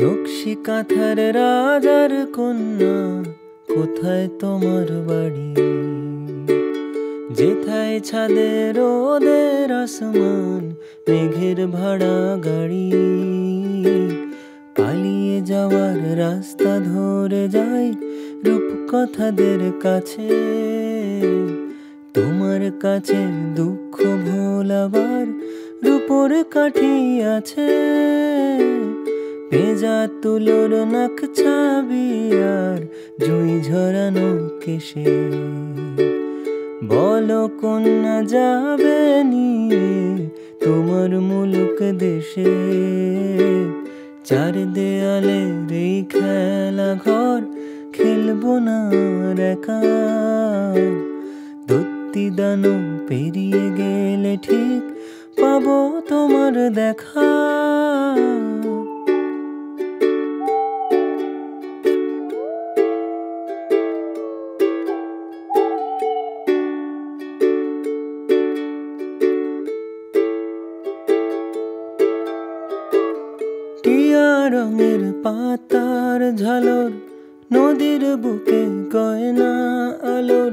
নকশি কাঁথার রাজার কন্যা, কোথায় তোমার বাড়ি? যেথায় ছাদের রোদের আসমান, মেঘের ভাড়া গাড়ি। পালিয়ে যাওয়ার রাস্তা ধরে যাই রূপকথাদের কাছে। তোমার কাছে দুঃখ ভোলাবার রূপোর কাঠি আছে। পেঁজা তুলোর নাক ছাবি আর জুই ঝরানো কেশে। বলো কন্যা যাবে নিয়ে তোমার মুলুক দেশে। চার দেয়ালে এই খেলা ঘর, খেলবো না একা। দত্তি দানো পেরিয়ে গেলে ঠিক পাবো তোমার দেখা। টিয়া রঙের পাতার ঝালর, নদীর বুকে গয়না আলোর।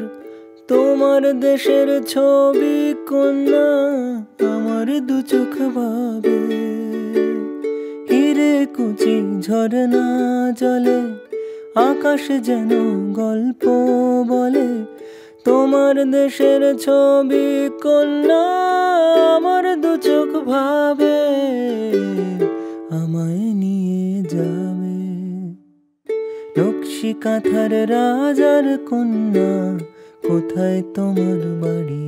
তোমার দেশের ছবি কন্যা আমার দু চোখ ভাবে। হিরে কুচি ঝরনা জলে, আকাশ যেন গল্প বলে। তোমার দেশের ছবি কন্যা আমার দু চোখ ভাবে। আমায় নিয়ে যাবে নকশি কাঁথার রাজার কন্যা, কোথায় তোমার বাড়ি?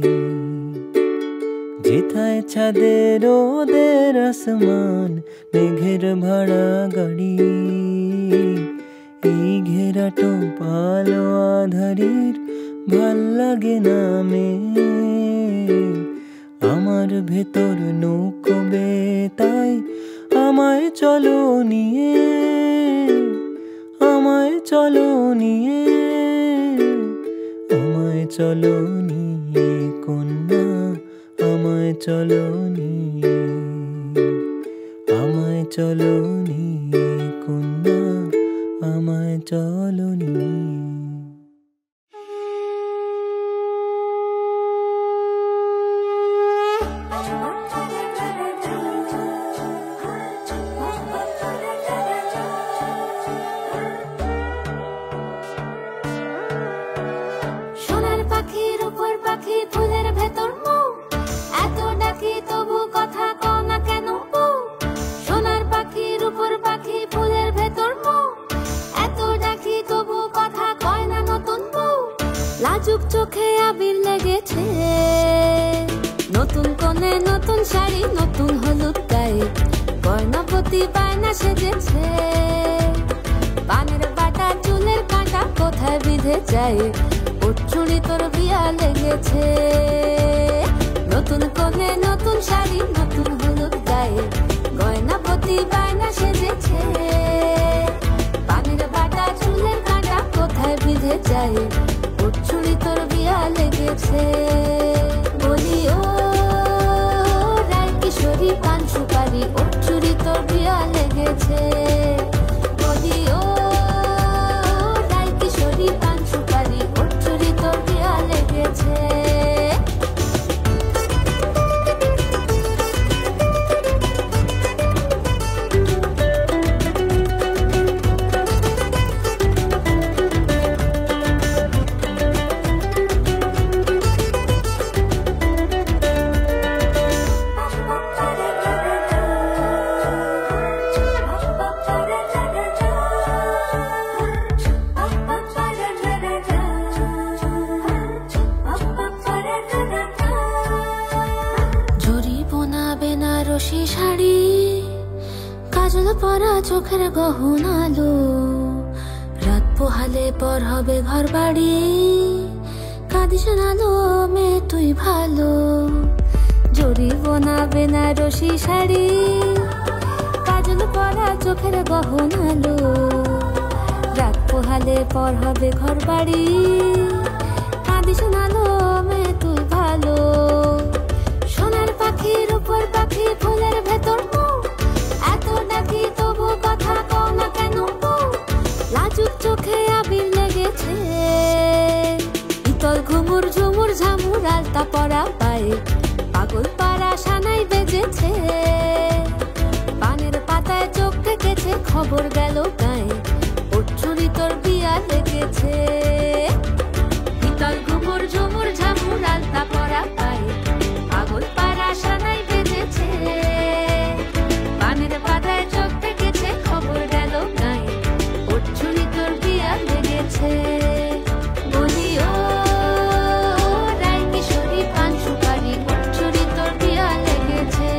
যেথায় ছাদের রোদের আসমান, মেঘের ভাড়া গাড়ি। এই ঘেরাটো পালো আধারির ভাল লাগে না মে। আমার ভেতর নৌকো বেতাই, আমায় চলো নিয়ে। আমায় চলো নিয়ে, আমায় চলো নিয়ে কন্যা, আমায় চলো নিয়ে। আমায় চলো নিয়ে কন্যা, আমায় চলো নিয়ে। ফুলের ভেতর মুখ এত ডাকি তবু কথা কও না কেন? সোনার পাখির উপর পাখি ফুলের ভেতর মুখ এত ডাকি তবু কথা কয় না নতুন বউ। লাজুক চোখে আবির লেগেছে, নতুন কোণে নতুন শাড়ি, নতুন হলুদ গায়ে গয়নাপতি বায়না সেজেছে। পানের বাটা চুলের কাঁটা কোথায় বিঁধে যায়, চুড়ি তোর বিয়া লেগেছে। নতুন কোণে নতুন শাড়ি, নতুন হলুদ গায়ে গয়নাপতি বায়না সেজেছে। পানের বাটা চুলের কাঁটা কোথায় বিঁধে যায়, চুড়ি তোর বিয়া লেগেছে। বলি ও রায় কিশোরী পান সুপারি, চুড়ি তোর বিয়া লেগেছে। বলি ও রায় কিশোরী পান সুপারি, চুড়ি তোর বিয়া লেগেছে। শাড়ি কাজল পরা চোখের গহনালো, রাত পোহালে পর হবে ঘর বাড়ি। কাঁদিস নালো মে তুই ভালো, জরি বোনা বেনারসি শাড়ি কাজল পরা চোখের গহনালো, রাত পোহালে পর হবে ঘর বাড়ি। কাঁদিস নালো মে তুই ভালো। সোনার পাখির উপর পাখি ফুলের ভেতর এত ডাকি তবু কথা কম ঝামুর আলতা পরা পায়ে পাগল পাড়া সানাই বেজেছে, পানের পাতায় চোখ রেখেছে, খবর গেল গায়ে ওর চুরি তোর বিয়া লেগেছে। ভিতর ঘুমুর ঝুমুর ঝামুর আলতা পরা পায়ে পাগল পাড়া সানাই বেজেছে, পানের পাতায় চোখ রেখেছে, খবর গেল গায়ে ওর চুরি তোর বিয়া লেগেছে। বলি ও রায় কিশোরী পান সুপারি ওর চুরি তোর বিয়া লেগেছে,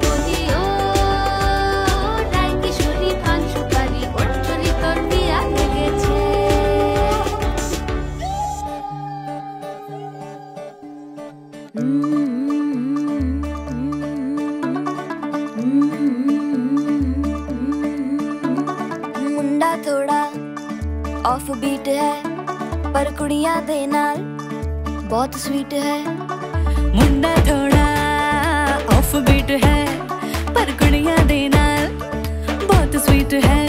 বলি ও রায় কিশোরী পান সুপারি ওর চুরি তোর বিয়া লেগেছে। मुंडा थोड़ा ऑफ बीट है पर कुड़ियां दे नाल बहुत स्वीट है। मुंडा थोड़ा ऑफ बीट है पर कुड़ियां दे नाल बहुत स्वीट है।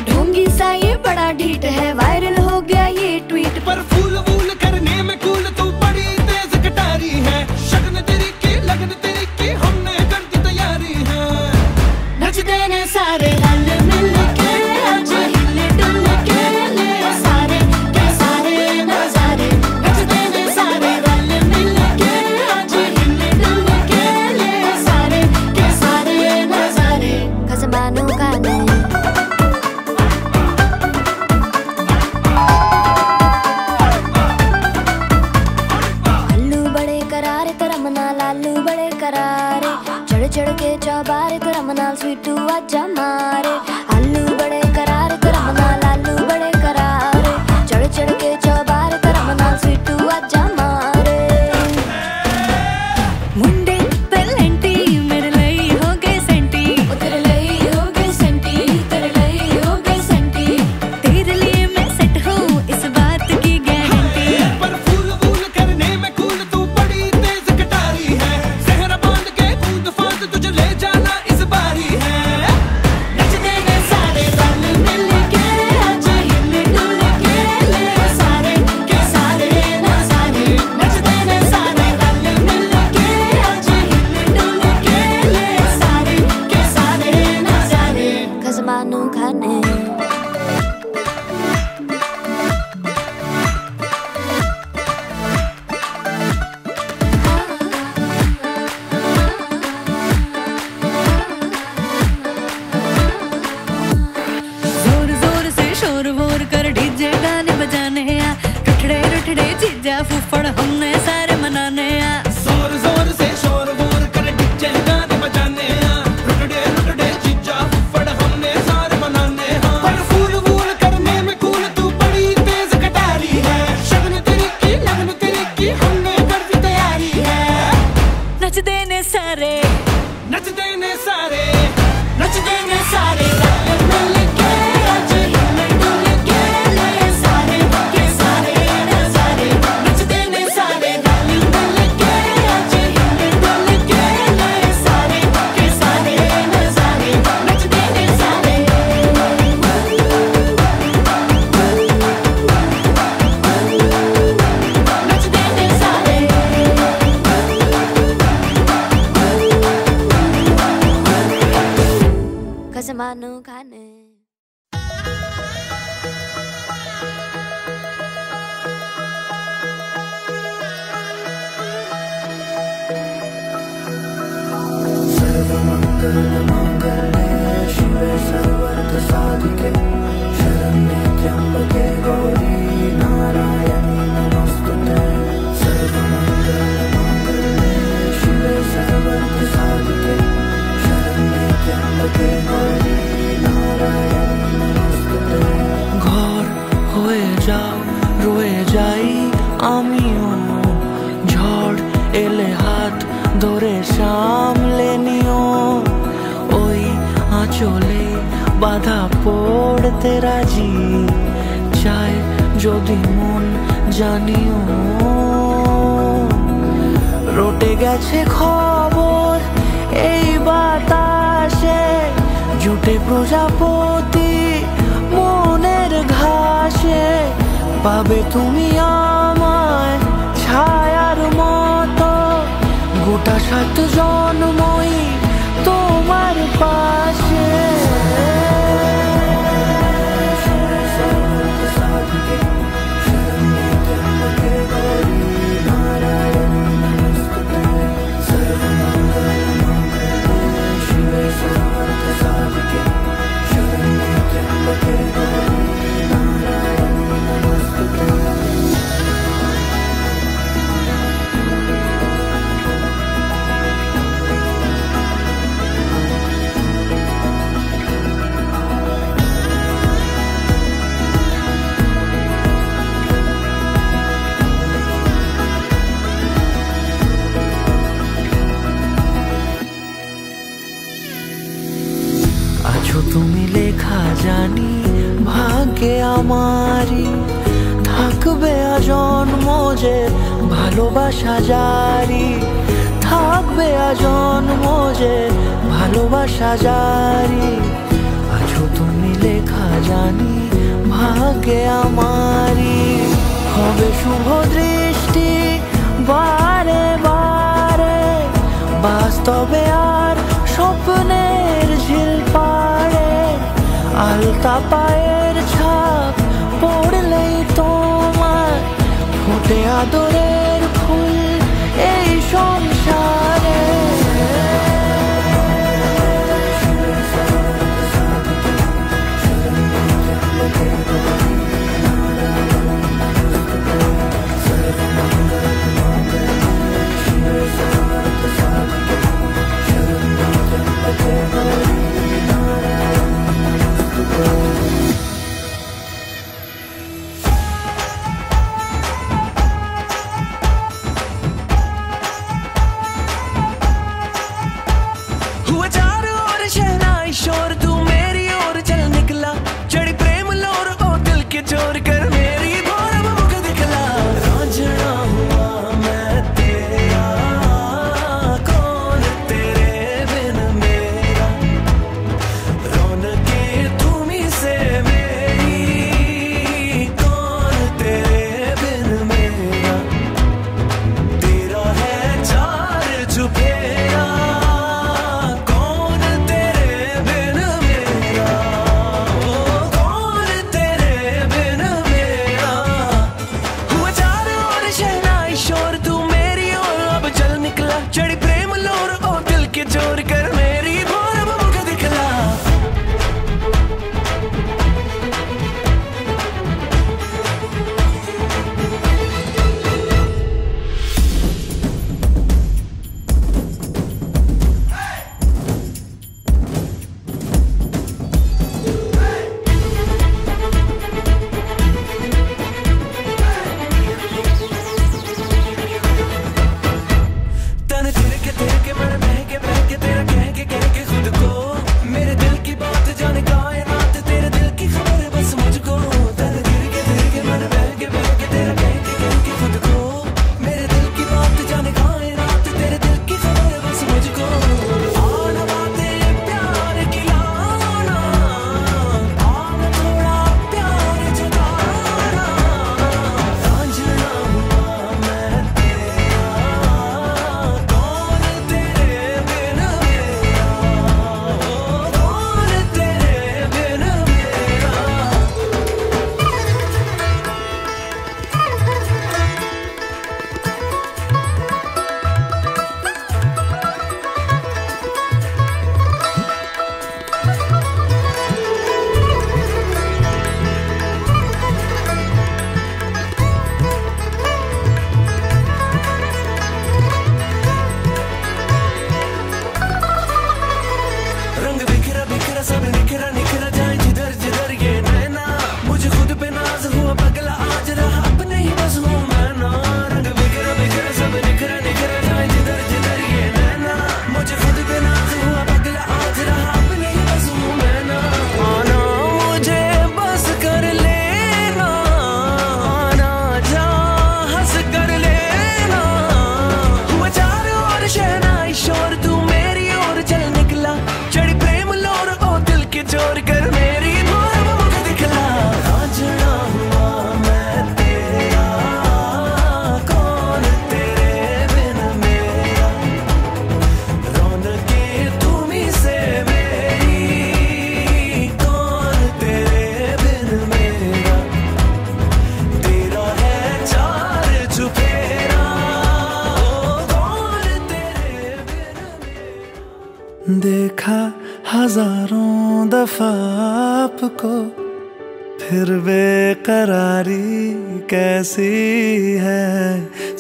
ढोंगी सा ये बड़ा ढीठ है, वायरल हो गया ये ट्वीट पर फूल वूल करने में कूल तू बड़ी तेज कटारी है, शगन तेरी की लगन तेरी की हमने कर दी तैयारी है। नचते ने सारे रल मिल के आज हिले डुल के ले सारे के सारे नजारे। नचते ने सारे रल मिल के आज हिले डुल के ले सारे के सारे नजारे। खसमानों का नहीं लालू बड़े करारे, चढ़ चढ़ के चौबारे तेरा मनाल स्वीटू आजा मारे। आलू बड़े करारे तेरा मनाल आलू बड़े करारे, चढ़ चढ़ के चौबारे तेरा मनाल स्वीटू आजा मारे। मुंडे पेलेंटी मेरे लिए हो गए सेंटी, तेरे लिए हो गए सेंटी, तेरे लिए हो गए सेंटी। तेरे लिए मैं सेट हूँ इस बात की गारंटी। पर फूल वूल करने में कूल तू बड़ी तेज कटारी है, सहरा बांध के कूद फांद तुझे ले जाना इस बारी है। नचते ने सारे रल मिल के आज हिले डुल के ले सारे के सारे नजारे। नचते ने सारे रल मिल के आज हिले डुल के ले सारे के सारे नजारे। खजमानू खाने जोर जोर से शोर वोर कर डीजे गाने बजाने आ, रुठड़े रुठड़े जीजा फूफड़ हमने सारे मनाने आ। जोर जोर से शोर वोर कर डीजे गाने बजाने हैं, रुटड़े रुटड़े जीजा फुफड़ हमने सारे मनाने हैं। पर फूल वूल करने में कूल तू बड़ी तेज कटारी है, शगन तेरी की लगन तेरी की हमने कर दी तैयारी है। नचते ने सारे नचते ने सारे नचते ने सारे रल मिल के आज हिले डुल के ले सारे के सारे नजारे। नचते ने सारे रल मिल के आज हिले डुल के ले सारे के सारे नजारे। नचते ने सारे नचते ने सारे खसमानू खाने ঘর হয়ে যাও রয়ে যাই আমিও, ঝড় এলে হাত ধরে সামলে নিও। ওই আঁচলে বাধা পড়তে রাজি, চায় যদি মন জানিও। রটে গেছে খবর এই বাতাসে, জুটে প্রজাপতি মনের ঘাসে। পাবে তুমি আমায় সাত জন্মই তোমার পাশে। আছো তুমি লেখা জানি ভাগ্যে আমারই, থাকবে আজন্ম যে ভালোবাসা জারি, থাকবে আজন্ম যে ভালোবাসা জারি। আছো তুমি লেখা জানি ভাগ্যে আমারই, হবে শুভ দৃষ্টি বারে বারে, বাস্তবে আর স্বপ্নের ঝিল পাড়ে। আলতা পায়ের ছাপ পড়লেই তোমার ফোটে আদরের ফুল এই সংসারে। देखा हजारों दफा आपको, फिर बेकरारी कैसी है,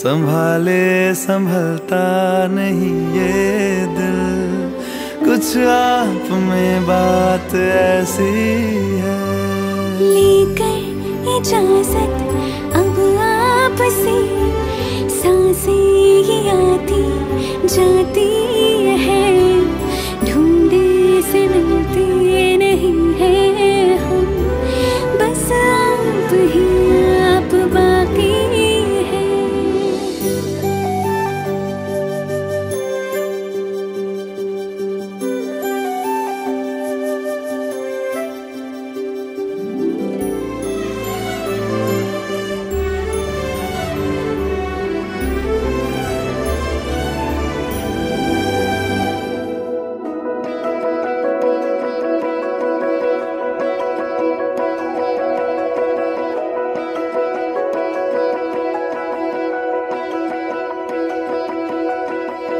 संभाले संभलता नहीं ये दिल, कुछ आप में बात ऐसी है। लेकर इजाजत अब आपसे, सांसें ये आती जाती है, ढूंढे से मिलते नहीं है हम, बस आप ही आप बाकी है।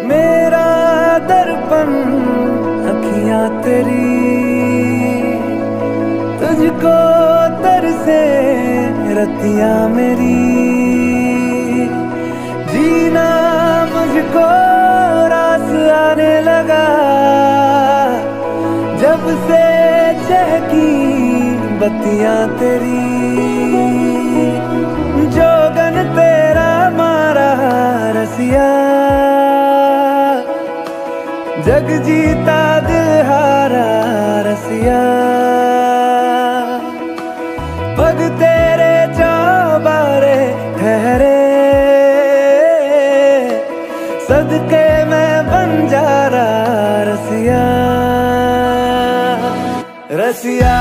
मेरा दर्पण अखियां तेरी, तुझको तरसे रतियां मेरी, जीना मुझको रास आने लगा, जब से चहकी बत्तियां तेरी, जोगन तेरा मारा रसिया, जग जीता दिल हारा रसिया, पग तेरे चौबारे ठहरे, सदके मैं बंजारा रसिया, रसिया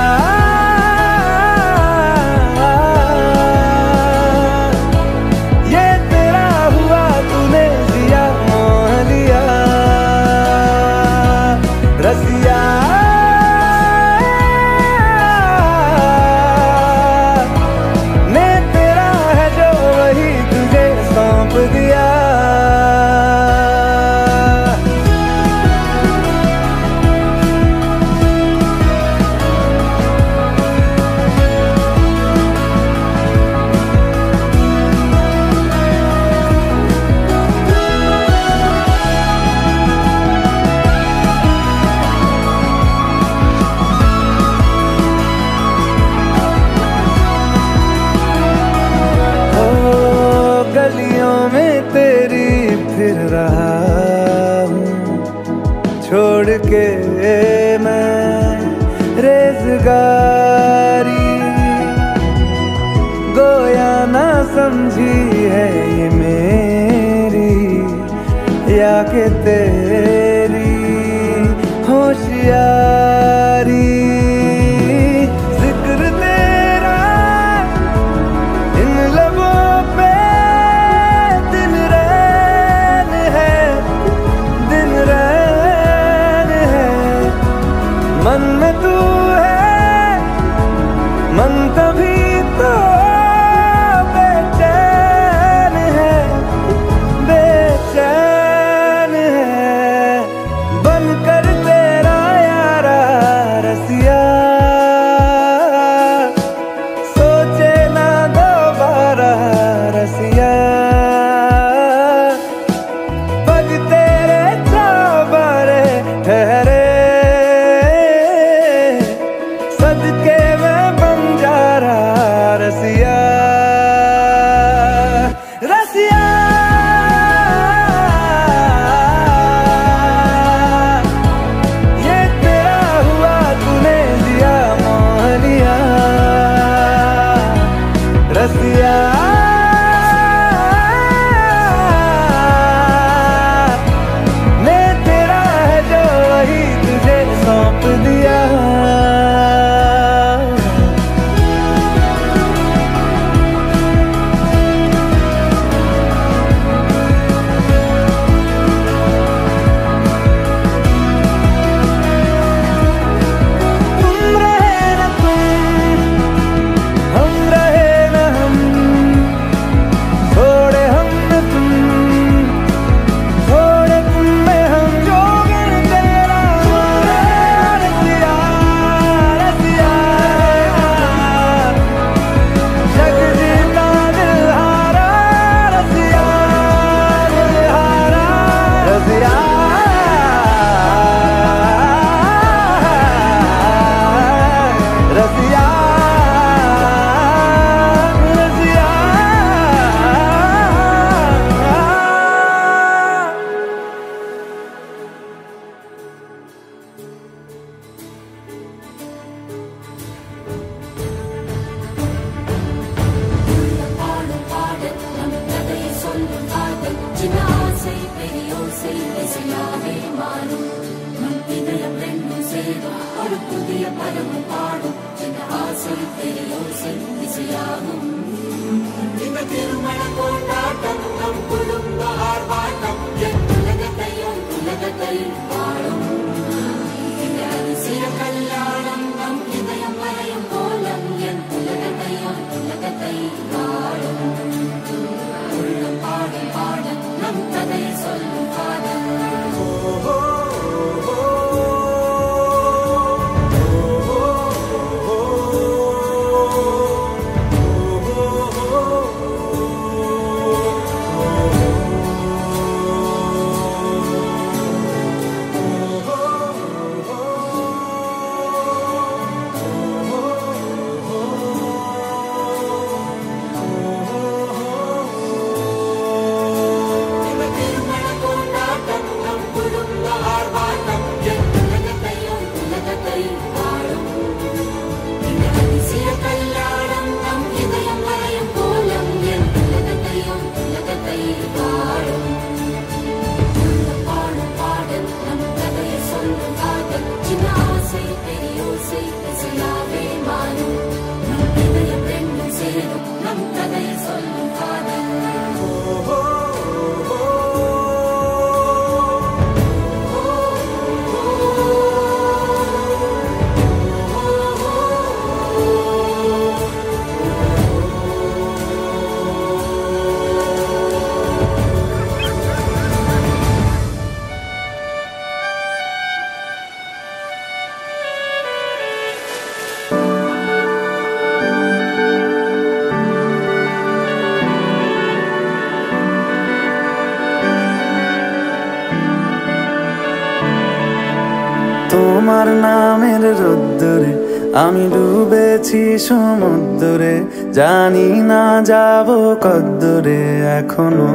ये तेरा हुआ तूने जिया मोह लिया, रसिया मैं तेरा है जो वही तुझे सौंप दिया। गलियों में तेरी फिर रहा हूँ, छोड़ के मैं रेज़गारी, गोया ना समझी है ये मेरी, या के तेरी होशियारी, जिक्र तेरा इन लबों पे दिन रैन है, मन में तू है, मन तभी तो बेचैन है, बेचैन है। ஒரு புதிய பருவம் பாடும் இந்த ஆசை பெரியோசை இசையாகும் இந்த திருமண கொண்டாட்டம் நம் குடும்ப ஆர்ப்பாட்டம் என் உலகத்தை வாழும் இந்த அதிசய கல்யாணம் நம் இதயம் வரையும் கோலம் என் உலகத்தை வாழும் உள்ளம் பாடும் பாடும் நம் கதையை சொல்லும் காதல் তোমার নামের রোদ্দুরে আমি ডুবেছি সমুদ্রে জানি না যাব কদ্দুরে এখনো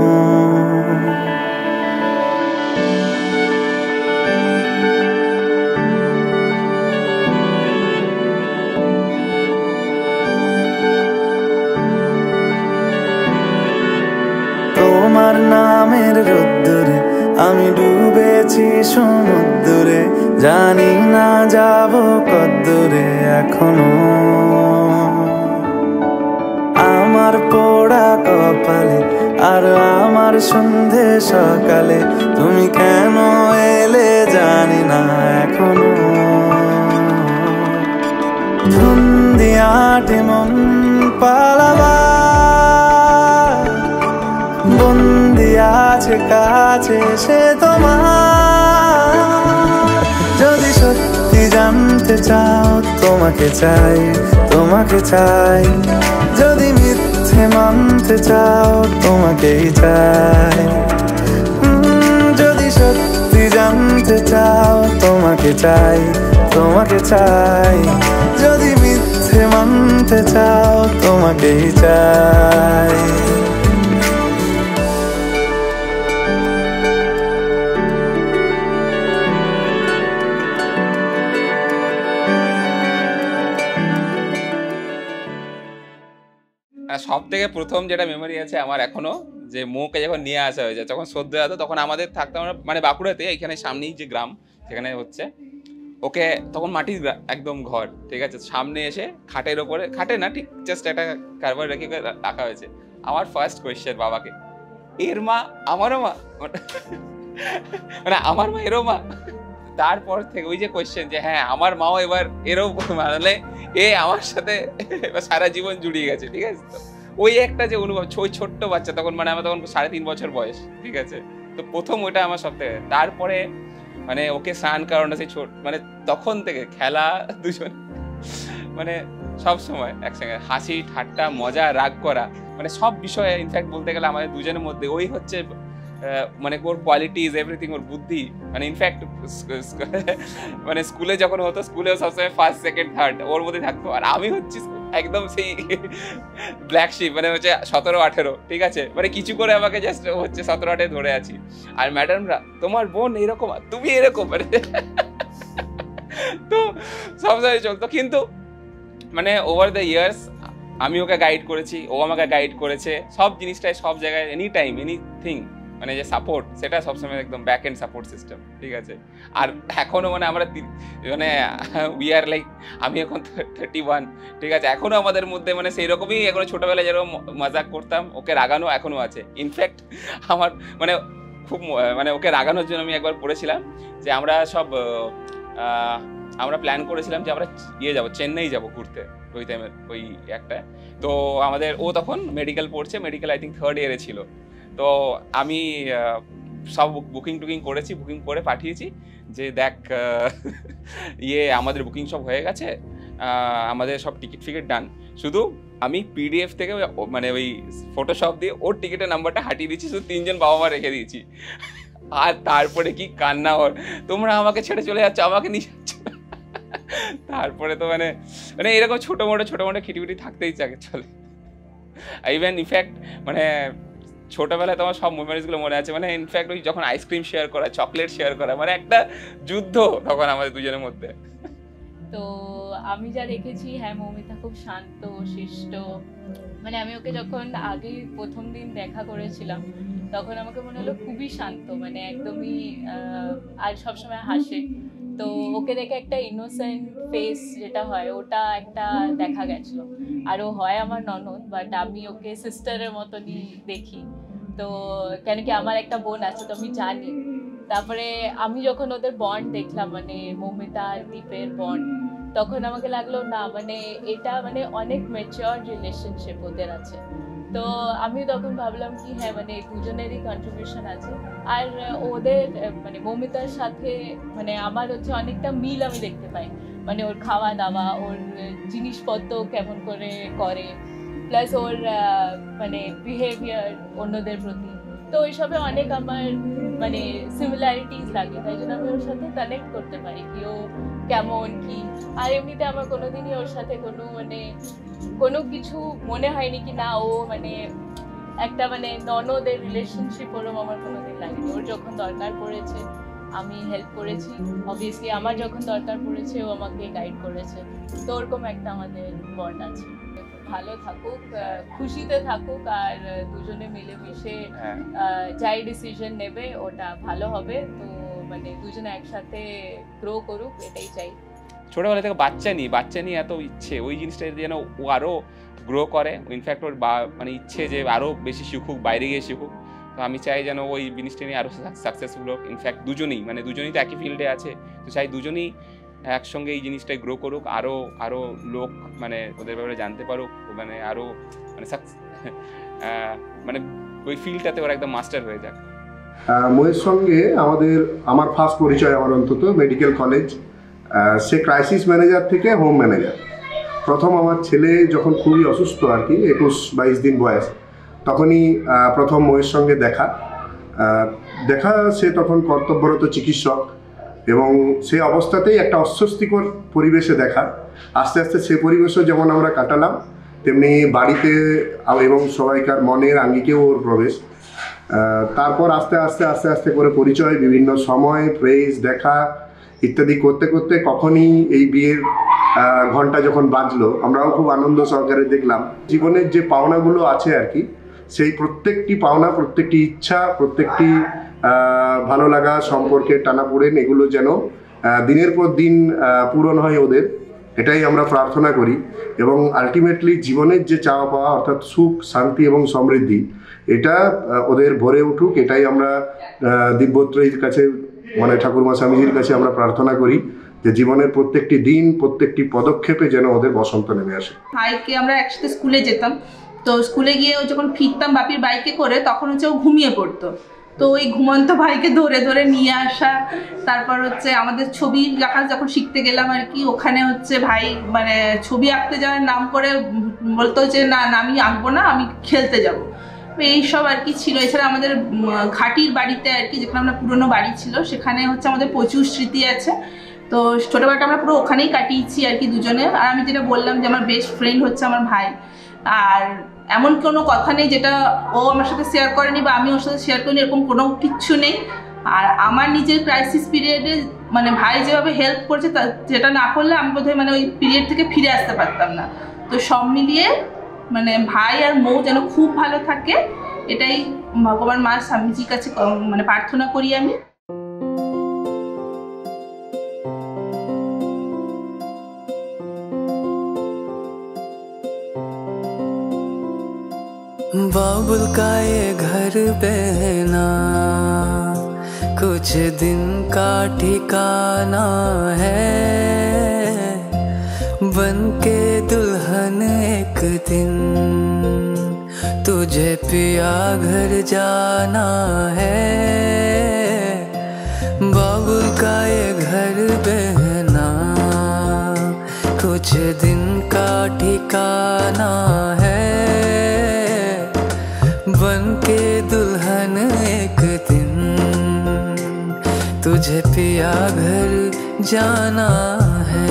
তোমার নামের রোদ্দুরে আমি ডুবেছি সমুদ্রে জানি না যাব কদ্দুরে এখনো আমার পোড়া কপালে আর আমার সন্ধে সকালে তুমি কেন এলে জানি না এখনো ধুন্দিয়াটে মন পালাবা বন্দি আছে কাছে সে তোমার যদি সত্যি জানতে চাও তোমাকে চাই যদি মিথ্যে মানতে চাও তোমাকেই চাই যদি সত্যি জানতে চাও তোমাকে চাই যদি মিথ্যে মানতে চাও তোমাকেই চাই সব থেকে প্রথম যেটা মেমোরি আছে আমার এখনো যে মৌকে যখন নিয়ে আসা হয়েছে তখন সদ্য হতো তখন আমাদের থাকতাম মানে বাঁকুড়াতে এখানে সামনেই যে গ্রাম সেখানে হচ্ছে ওকে তখন মাটির একদম ঘর ঠিক আছে সামনে এসে খাটের ওপরে খাটে না ঠিক জাস্ট একটা কারবার রেখে রাখা হয়েছে আমার ফার্স্ট কোয়েশ্চেন বাবাকে এর মা আমারও মা মানে আমার মা এরও মা তারপর থেকে ওই যে কোয়েশ্চেন যে হ্যাঁ আমার মাও এবার এরও মানে এ আমার সাথে সারা জীবন জুড়িয়ে গেছে ঠিক আছে তো ওই একটা যে অনুভব ওই ছোট্ট বাচ্চা তখন মানে আমার তখন 3.5 বছর বয়স ঠিক আছে তো প্রথম ওইটা আমার সব থেকে তারপরে মানে ওকে স্নান কারণটা সেই ছোট মানে তখন থেকে খেলা দুজন মানে সব সময় একসঙ্গে হাসি ঠাট্টা মজা রাগ করা মানে সব বিষয়ে ইনফ্যাক্ট বলতে গেলে আমাদের দুজনের মধ্যে ওই হচ্ছে মানে ওর কোয়ালিটিজ এভরিথিং ওর বুদ্ধি মানে ইনফ্যাক্ট মানে স্কুলে যখন হতো স্কুলেও সবসময় ফার্স্ট সেকেন্ড থার্ড ওর মধ্যে থাকতো আর আমি হচ্ছি একদম সেই ব্ল্যাক শিপ মানে হচ্ছে 17-18 ঠিক আছে মানে কিছু করে আমাকে জাস্ট হচ্ছে 17-18 ধরে আছি আর ম্যাডামরা তোমার বোন এরকম তুমি এরকম মানে তো সবসময় চলতো কিন্তু মানে ওভার দ্য ইয়ার্স আমি ওকে গাইড করেছি ও আমাকে গাইড করেছে সব জিনিসটাই সব জায়গায় এনি টাইম এনিথিং মানে যে সাপোর্ট, সেটা সবসময় একদম ব্যাক এন্ড সাপোর্ট সিস্টেম, ঠিক আছে। আর এখনও মানে আমরা মানে উই আর লাইক, আমি এখন 31, ঠিক আছে, এখনও আমাদের মধ্যে মানে সেই রকমই এখনো ছোটোবেলায় যেরকম মজাক করতাম, ওকে রাগানো এখনও আছে। ইনফ্যাক্ট আমার মানে খুব মানে ওকে রাগানোর জন্য আমি একবার পড়েছিলাম যে আমরা সব আমরা প্ল্যান করেছিলাম যে আমরা যাবো, চেন্নাই যাবো ঘুরতে ওই টাইমের ওই একটা। তো আমাদের ও তখন মেডিকেল পড়ছে, মেডিকেল আই থিঙ্ক 3rd ইয়ারে ছিল। তো আমি সব বুকিং টুকিং করেছি, বুকিং করে পাঠিয়েছি যে দেখ আমাদের বুকিং সব হয়ে গেছে, আমাদের সব টিকিট ফিকিট ডান, শুধু আমি পিডিএফ থেকে মানে ওই ফটোশপ দিয়ে ওর টিকিটের নাম্বারটা হাঁটিয়ে দিয়েছি, শুধু 3 জন বাবা মা রেখে দিয়েছি। আর তারপরে কি কান্না ওর, তোমরা আমাকে ছেড়ে চলে যাচ্ছ, আমাকে নিয়ে যাচ্ছ। তারপরে তো মানে মানে এরকম ছোটো মোটো খিটিপিটি থাকতেই চলে। ইভেন ইনফ্যাক্ট মানে ছোটোবেলায় তোমার সব মেমোরিজগুলো মনে আছে, মানে ইনফ্যাক্ট ওই যখন আইসক্রিম শেয়ার করা, চকলেট শেয়ার করা, মানে একটা যুদ্ধ তখন আমাদের দুজনের মধ্যে। তো আমি যা দেখেছি, হ্যাঁ মৌমিতা খুব শান্ত শিষ্ট। মানে আমি ওকে যখন আগে প্রথম দিন দেখা করেছিলাম তখন আমাকে মনে হলো খুবই শান্ত, মানে একদমই আর সবসময় হাসে। তো ওকে দেখে একটা ইনোসেন্ট ফেস যেটা হয় ওটা একটা দেখা গেছিলো। আর ও হয় আমার ননদ, বাট আমি ওকে সিস্টারের মতনই দেখি। তো কেন কি আমার একটা বোন আছে, তো আমি জানি। তারপরে আমি যখন ওদের বন্ড দেখলাম, মানে মৌমিতা আর দীপের বন্ড, তখন আমাকে লাগলো না মানে এটা মানে অনেক ম্যাচিওর রিলেশনশিপ ওদের আছে। তো আমি তখন ভাবলাম কি হ্যাঁ মানে দুজনেরই কন্ট্রিবিউশন আছে। আর ওদের মানে মৌমিতার সাথে মানে আমার হচ্ছে অনেকটা মিল আমি দেখতে পাই, মানে ওর খাওয়া দাওয়া, ওর জিনিসপত্র কেমন করে, প্লাস ওর মানে বিহেভিয়ার অন্যদের প্রতি। তো ওইসবে অনেক আমার মানে সিমিলারিটিস লাগে, তাই জন্য আমি ওর সাথে কানেক্ট করতে পারি কি ও কেমন কি। আর এমনিতে আমার কোনোদিনই ওর সাথে কোনো কিছু মনে হয়নি কি না ও মানে একটা মানে ননদের রিলেশনশিপ ওরম আমার কোনোদিন লাগেনি। ওর যখন দরকার পড়েছে আমি হেল্প করেছি, অবভিয়াসলি আমার যখন দরকার পড়েছে ও আমাকে গাইড করেছে। তো ওরকম একটা আমাদের বন্ড আছে। ভালো থাকুক, খুশিতে থাকুক, আর দুজনে মিলেমিশে যাই ডিসিশন নেবে ওটা ভালো হবে। তো মানে দুজনে একসাথে গ্রো করুক, এটাই চাই। ছোটবেলা থেকে বাচ্চা নিয়ে এত ইচ্ছে, ওই জিনিসটা যেন ও আরও গ্রো করে। ইনফ্যাক্ট ওর মানে ইচ্ছে যে আরও বেশি শিখুক, বাইরে গিয়ে শিখুক। তো আমি চাই যেন ওই জিনিসটা নিয়ে আরও সাকসেসফুল হোক। ইনফ্যাক্ট দুজনেই তো একই ফিল্ডে আছে, তো চাই দুজনেই একসঙ্গে এই জিনিসটাই গ্রো করুক, আরও লোক মানে ওদের ব্যাপারে জানতে পারুক, মানে আরও মানে মানে ওই ফিল্ডটাতে ওরা একদম মাস্টার হয়ে যাক। ময়ের সঙ্গে আমার ফার্স্ট পরিচয় আমার অন্তত মেডিকেল কলেজ, সে ক্রাইসিস ম্যানেজার থেকে হোম ম্যানেজার। প্রথম আমার ছেলে যখন খুবই অসুস্থ আর কি, 21-22 দিন বয়স, তখনই প্রথম ময়ের সঙ্গে দেখা। সে তখন কর্তব্যরত চিকিৎসক এবং সে অবস্থাতেই একটা অস্বস্তিকর পরিবেশে দেখা। আস্তে আস্তে সে পরিবেশও যেমন আমরা কাটালাম, তেমনি বাড়িতে এবং সবাইকার মনের আঙ্গিকেও ওর প্রবেশ। তারপর আস্তে আস্তে করে পরিচয়, বিভিন্ন সময় প্রেজ দেখা ইত্যাদি করতে করতে কখনই এই বিয়ের ঘন্টা যখন বাজলো, আমরাও খুব আনন্দ সহকারে দেখলাম। জীবনের যে পাওনাগুলো আছে আর কি, সেই প্রত্যেকটি পাওনা, প্রত্যেকটি ইচ্ছা, প্রত্যেকটি ভালো লাগা, সম্পর্কের টানাপোড়েন, এগুলো যেন দিনের পর দিন পূরণ হয় ওদের, এটাই আমরা প্রার্থনা করি। এবং আলটিমেটলি জীবনের যে চাওয়া পাওয়া অর্থাৎ সুখ, শান্তি এবং সমৃদ্ধি, এটা ওদের ভরে উঠুক, এটাই আমরা দিব্যত্রয়ীর কাছে মানে ঠাকুরমা স্বামীজির কাছে আমরা প্রার্থনা করি যে জীবনের প্রত্যেকটি দিন, প্রত্যেকটি পদক্ষেপে যেন ওদের বসন্ত নেমে আসে। ভাইকে আমরা একসাথে স্কুলে যেতাম, তো স্কুলে গিয়ে ও যখন ফিরতাম বাপির বাইকে করে, তখন হচ্ছে ও ঘুমিয়ে পড়তো। তো ওই ঘুমন্ত ভাইকে ধরে ধরে নিয়ে আসা, তারপর হচ্ছে আমাদের ছবি আঁকা যখন শিখতে গেলাম আর কি, ওখানে হচ্ছে ভাই মানে ছবি আঁকতে যাওয়ার নাম করে বলতো যে না আমি আঁকবো না, আমি খেলতে যাবো। এইসব আর কি ছিল। এছাড়া আমাদের ঘাটির বাড়িতে আর কি, যেখানে আমরা পুরনো বাড়ি ছিল, সেখানে হচ্ছে আমাদের প্রচুর স্মৃতি আছে। তো ছোটোবেলাটা আমরা পুরো ওখানেই কাটিয়েছি আর কি দুজনে। আর আমি যেটা বললাম যে আমার বেস্ট ফ্রেন্ড হচ্ছে আমার ভাই। আর এমন কোনো কথা নেই যেটা ও আমার সাথে শেয়ার করেনি বা আমি ওর সাথে শেয়ার করিনি, এরকম কোনো কিচ্ছু নেই। আর আমার নিজের ক্রাইসিস পিরিয়ডে মানে ভাই যেভাবে হেল্প করছে, যেটা না করলে আমি বোধহয় মানে ওই পিরিয়ড থেকে ফিরে আসতে পারতাম না। তো সব মিলিয়ে মানে ভাই আর মৌ যেন খুব ভালো থাকে এটাই ভগবান মা স্বামীজির কাছে মানে প্রার্থনা করি আমি। बाबुल का ये घर बहना कुछ दिन का ठिकाना है, बन के दुल्हन एक दिन तुझे पिया घर जाना है। बाबुल का ये घर बहना कुछ दिन का ठिकाना है, बन के दुल्हन एक दिन तुझे पिया घर जाना है।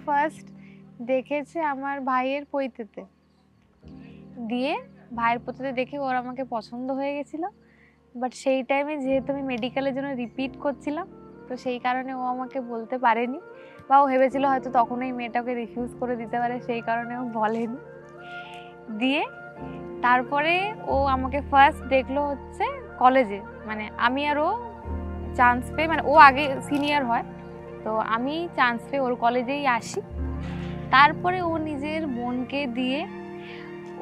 ফার্স্ট দেখেছে আমার ভাইয়ের পৈতেতে, দিয়ে ভাইয়ের পৈতেতে দেখে ওর আমাকে পছন্দ হয়ে গেছিলো। বাট সেই টাইমে যেহেতু আমি মেডিকেলের জন্য রিপিট করছিলাম, তো সেই কারণে ও আমাকে বলতে পারেনি, বা ও ভেবেছিল হয়তো তখন এই মেয়েটাকে রিফিউজ করে দিতে পারে, সেই কারণে ও বলেনি। দিয়ে তারপরে ও আমাকে ফার্স্ট দেখলো হচ্ছে কলেজে, মানে আমি আর ও চান্স পেয়ে, মানে ও আগে সিনিয়র হয়, তো আমি চান্স পেয়ে ওর কলেজেই আসি। তারপরে ও নিজের বোনকে দিয়ে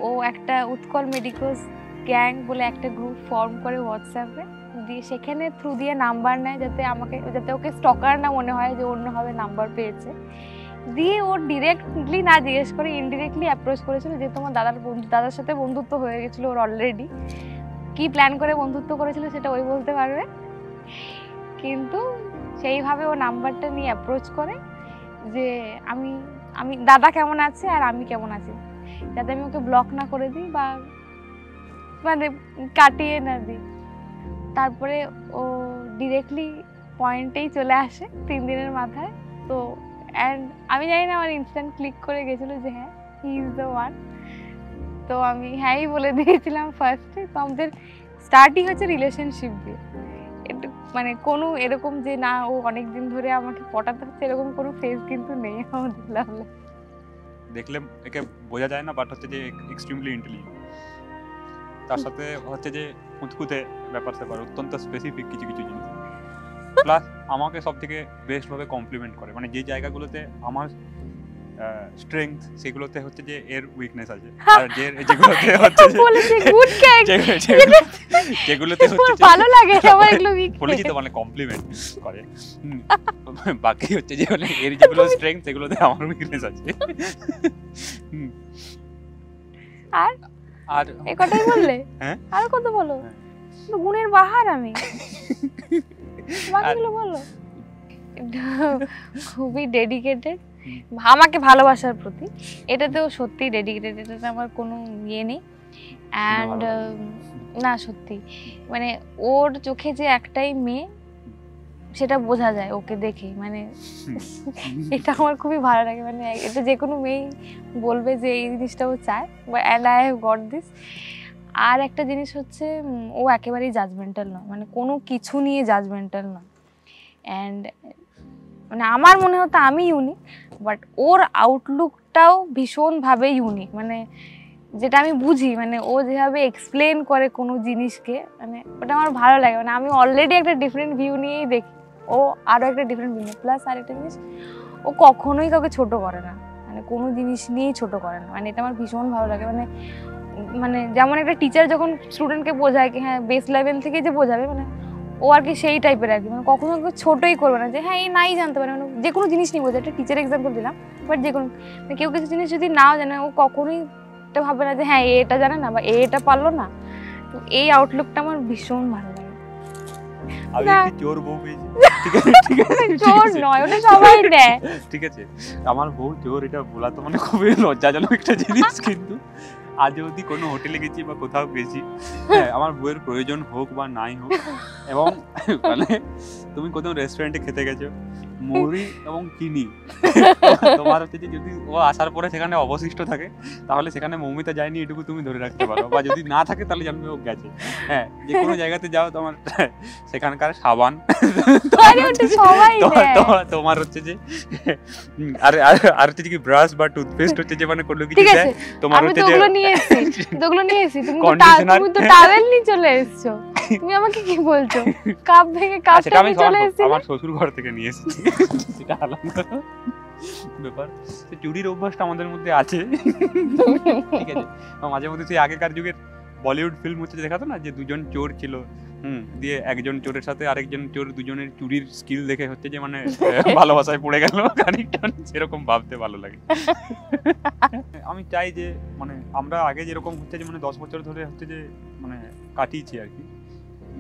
ও একটা উৎকল মেডিকেল গ্যাং বলে একটা গ্রুপ ফর্ম করে হোয়াটসঅ্যাপে, দিয়ে সেখানে থ্রু দিয়ে নাম্বার নেয় যাতে ওকে স্টকার না মনে হয় যে অন্যভাবে নাম্বার পেয়েছে। দিয়ে ও ডিরেক্টলি না জিজ্ঞেস করে ইনডিরেক্টলি অ্যাপ্রোচ করেছিল, যে তোমার দাদার সাথে বন্ধুত্ব হয়ে গেছিলো ওর অলরেডি। কি প্ল্যান করে বন্ধুত্ব করেছিল সেটা ওই বলতে পারবে, কিন্তু সেইভাবে ও নাম্বারটা নিয়ে অ্যাপ্রোচ করে যে আমি দাদা কেমন আছে আর আমি কেমন আছি, যাতে আমি ওকে ব্লক না করে দিই বা মানে কাটিয়ে না দিই। তারপরে ও ডিরেক্টলি পয়েন্টেই চলে আসে 3 দিনের মাথায়। তো অ্যান্ড আমি জানি না, আমার ইনস্ট্যান্ট ক্লিক করে গেছিলো যে হ্যাঁ হি ইজ দ্য ওয়ান। তো আমি হ্যাঁই বলে দিয়েছিলাম ফার্স্টে। তো আমাদের স্টার্টই হচ্ছে রিলেশনশিপ দিয়ে, একটু মানে কোনো এরকম যে না ও অনেক দিন ধরে আমাকে পটাতে হচ্ছে এরকম কোনো ফেজ কিন্তু নেই আমাদের লাভলে। দেখলে একে বোঝা যায় না, বাট হচ্ছে যে এক্সট্রিমলি ইন্টেলিজেন্ট, তার সাথে হচ্ছে যে খুঁতখুঁতে ব্যাপার স্যাপার, অত্যন্ত স্পেসিফিক কিছু কিছু জিনিস। প্লাস আমাকে সব থেকে বেস্টভাবে কমপ্লিমেন্ট করে, মানে যে জায়গাগুলোতে আমার স্ট্রেংথ সেগুলোতে হচ্ছে যে এর উইকনেস আছে, আর যেগুলোতে হচ্ছে যেগুলোতে হচ্ছে ভালো লাগে সবাই এগুলো বলেছি তো মানে কমপ্লিমেন্ট করে। বাকি হচ্ছে যে মানে এর যেগুলো স্ট্রেংথ সেগুলোতে আমার উইকনেস আছে। আর আর এই কথাই বললে? হ্যাঁ আর কত বলো, গুণের বাহার আমি। বাকিগুলো বলো। খুবই ডেডিকেটেড আমাকে ভালোবাসার প্রতি, এটাতেও সত্যি ডেডিকেটেড, এটাতে আমার কোনো ইয়ে নেই। অ্যান্ড না সত্যি মানে ওর চোখে যে একটাই মেয়ে সেটা বোঝা যায় ওকে দেখে, মানে এটা আমার খুবই ভালো লাগে। মানে এটা যে কোনো মেয়েই বলবে যে এই জিনিসটা ও চায়, and I have got this. আর একটা জিনিস হচ্ছে ও একেবারেই জাজমেন্টাল নয়, মানে কোনো কিছু নিয়ে জাজমেন্টাল নয়। অ্যান্ড মানে আমার মনে হতো আমি ইউনিক, বাট ওর আউটলুকটাও ভীষণভাবে ইউনিক, মানে যেটা আমি বুঝি, মানে ও যেভাবে এক্সপ্লেন করে কোনো জিনিসকে, মানে ওটা আমার ভালো লাগে। মানে আমি অলরেডি একটা ডিফারেন্ট ভিউ নিয়েই দেখি, ও আরও একটা ডিফারেন্ট ভিউ নিয়ে। প্লাস আরেকটা জিনিস, ও কখনোই কাউকে ছোট করে না, মানে কোনো জিনিস নিয়েই ছোট করে না, মানে এটা আমার ভীষণ ভালো লাগে। মানে যেমন একটা টিচার যখন স্টুডেন্টকে বোঝায় কি হ্যাঁ বেস লেভেল থেকে যে বোঝাবে, মানে ও আর কি সেই টাইপের আর কি, মানে কখনো ছোটোই করবে না যে হ্যাঁ এই নাই জানতে পারে, মানে যে কোনো জিনিস নিয়ে বোঝায়। একটা টিচার এক্সাম্পল দিলাম, বাট যে কোনো কেউ কিছু জিনিস যদি নাও জানে ও কখনোই এটা ভাবে না যে হ্যাঁ এটা জানে না বা এটা পারলো না। তো এই আউটলুকটা আমার ভীষণ ভালো লাগে। ঠিক আছে আমার বউ চোর, এটা বলা তো মানে খুবই লজ্জাজনক একটা জিনিস, কিন্তু আজ অবধি কোনো হোটেলে গেছি বা কোথাও গেছি, হ্যাঁ আমার বউয়ের প্রয়োজন হোক বা নাই হোক, এবং মানে তুমি কোথাও রেস্টুরেন্টে খেতে গেছো, মুড়ি এবং চিনি তোমার হচ্ছে যে যদি ও আসার পরে সেখানে অবশিষ্ট থাকে তাহলে সেখানে মৌমিতা যায়নি এটুকু তুমি ধরে রাখতে পারো, বা যদি না থাকে তাহলে জানবে ও গেছে। হ্যাঁ যে কোনো জায়গাতে যাও তোমার সেখানকার সাবান তোমার হচ্ছে যে আর হচ্ছে কি ব্রাশ বা টুথপেস্ট হচ্ছে যে মানে কোনো কিছু দেয় তোমার হচ্ছে যে ওগুলো নিয়ে এসেছি, তুমি তো টাওয়েল নিয়ে চলে এসেছো, তুমি আমাকে কি বলছো? কাপ ভেঙে কাপটা নিয়ে চলে এসেছি, আমার শ্বশুর ঘর থেকে নিয়ে এসেছি, সেটা আলাদা ব্যাপার। চুরির অভ্যাসটা আমাদের মধ্যে আছে, ঠিক আছে। মাঝে মধ্যে সেই আগেকার যুগের বলিউড ফিল্ম হচ্ছে দেখাতো না যে দুজন চোর ছিল, দিয়ে একজন চোরের সাথে আরেকজন চোর দুজনের চুরির স্কিল দেখে হচ্ছে যে মানে ভালোবাসায় পড়ে গেল খানিকটা, সেরকম ভাবতে ভালো লাগে। আমি চাই যে মানে আমরা আগে যেরকম হচ্ছে যে মানে 10 বছর ধরে হচ্ছে যে মানে কাটিয়েছি আর কি,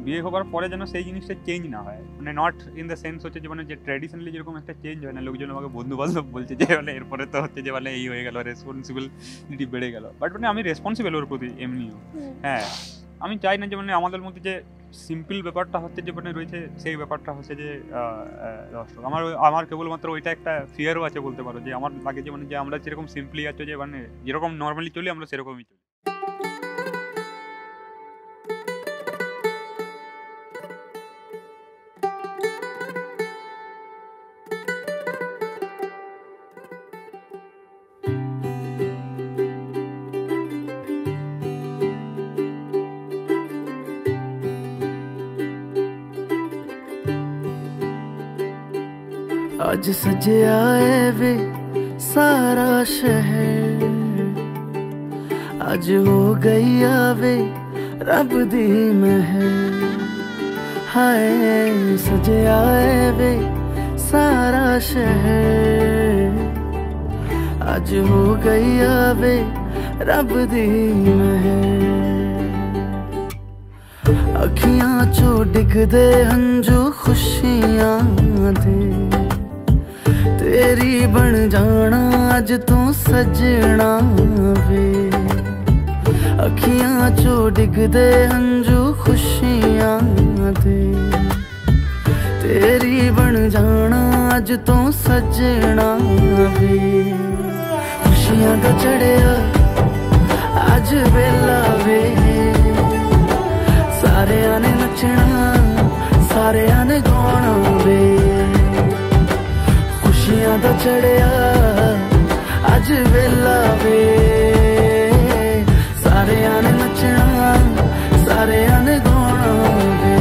বিয়ে হবার পরে যেন সেই জিনিসটা চেঞ্জ না হয়, মানে নট ইন দ্য সেন্স হচ্ছে যে মানে যে ট্র্যাডিশনালি যেরকম একটা চেঞ্জ হয় না, লোকজন আমাকে বন্ধু বান্ধব বলছে যে মানে এরপরে তো হচ্ছে যে মানে এই হয়ে গেল, রেসপন্সিবিলিটি বেড়ে গেল, বাট মানে আমি রেসপন্সিবল ওর প্রতি এমনিও। হ্যাঁ আমি চাই না যে মানে আমাদের মধ্যে যে সিম্পল ব্যাপারটা হচ্ছে যে মানে রয়েছে সেই ব্যাপারটা হচ্ছে যে আমার কেবলমাত্র ওইটা একটা ফিয়ারও আছে বলতে পারো, যে আমার লাগে যে মানে যে আমরা যেরকম সিম্পলি আছে যে মানে যেরকম নর্মালি চলি আমরা সেরকমই চলি। आज सजया है वे सारा शहर, आज हो गई आवे रब दी महर, हाय सजया है वे सारा शहर, आज हो गई आवे रब दी महर, अखियां चो डिग दे हंजू खुशियां दे, तेरी बन जाना अज तू सजना वे, अखियां चो डिग दे हंजू खुशियां दे, तेरी बन जाना अज तू सजना वे, खुशियां दा चढ़िया अज वेला वे, सारे ने नचना सारे ने गाना वे, खुशियां दा चढ़िया अज वेला वे, सारे ने नचना सारे ने गाना वे।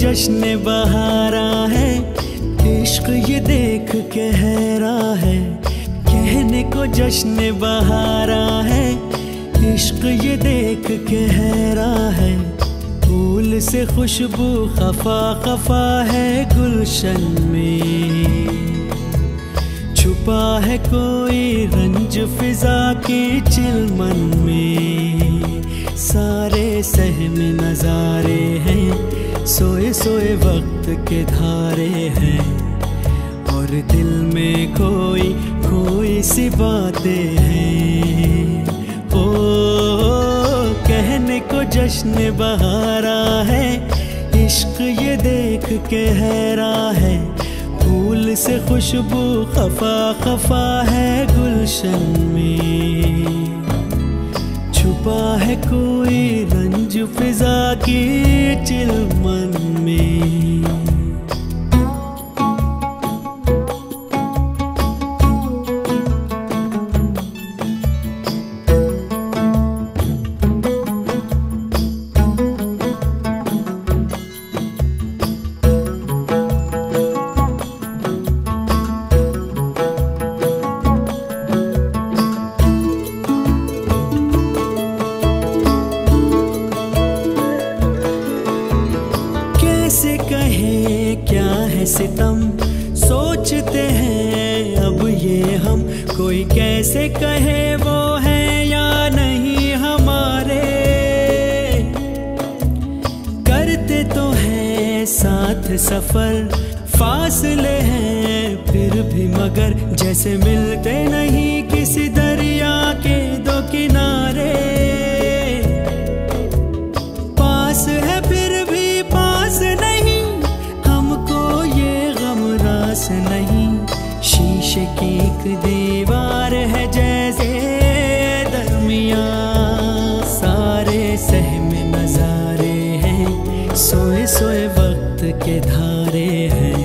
जश्न बहारा है, इश्क ये देख के हैरा है। कहने को जश्न बहारा है, इश्क ये देख के हैरा है। फूल से खुशबू खफा खफा है गुलशन में, छुपा है कोई रंज फिजा के चिलमन में। सारे सहम नजारे हैं, सोए सोए वक्त के धारे हैं, और दिल में कोई कोई सी बातें हैं। ओ कहने को जश्न बहारा है, इश्क ये देख के हैरा है। फूल से खुशबू खफा खफा है गुलशन में, छुपा है कोई रंज फिजा की चिलमन में। कैसे कहें क्या है सितम, सोचते हैं अब ये हम। कोई कैसे कहे वो है या नहीं हमारे, करते तो हैं साथ सफर, फासले हैं फिर भी मगर। जैसे मिलते नहीं किसी दरिया के दो किनारे, पास है फिर भी पास नहीं, हमको ये गम रास नहीं। शीशे की एक दीवार है जैसे दरमिया, सारे सहम नजारे हैं, सोए सोए वक्त के धारे हैं,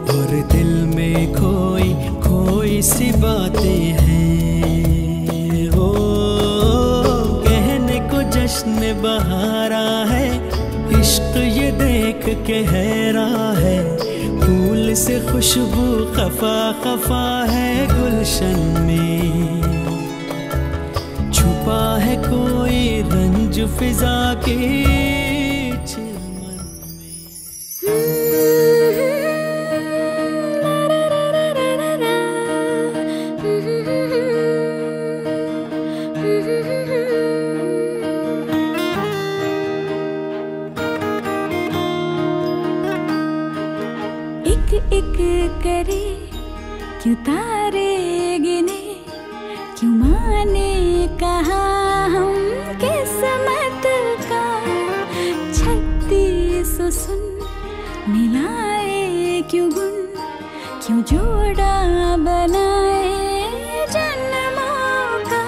और दिल में खोई खोई सी बातें हैं। ओ कहने को जश्न बहारा है, इश्क ये देख के हैरा है। फूल से खुशबू खफा खफा है गुलशन में, छुपा है कोई रंज फिजा के चिलमन में। एक एक करे क्यों तारे गिने, क्यों माने कहा हम किस्मत का। 36 सुन मिलाए क्यों गुण, क्यों जोड़ा बनाए जन्मों का।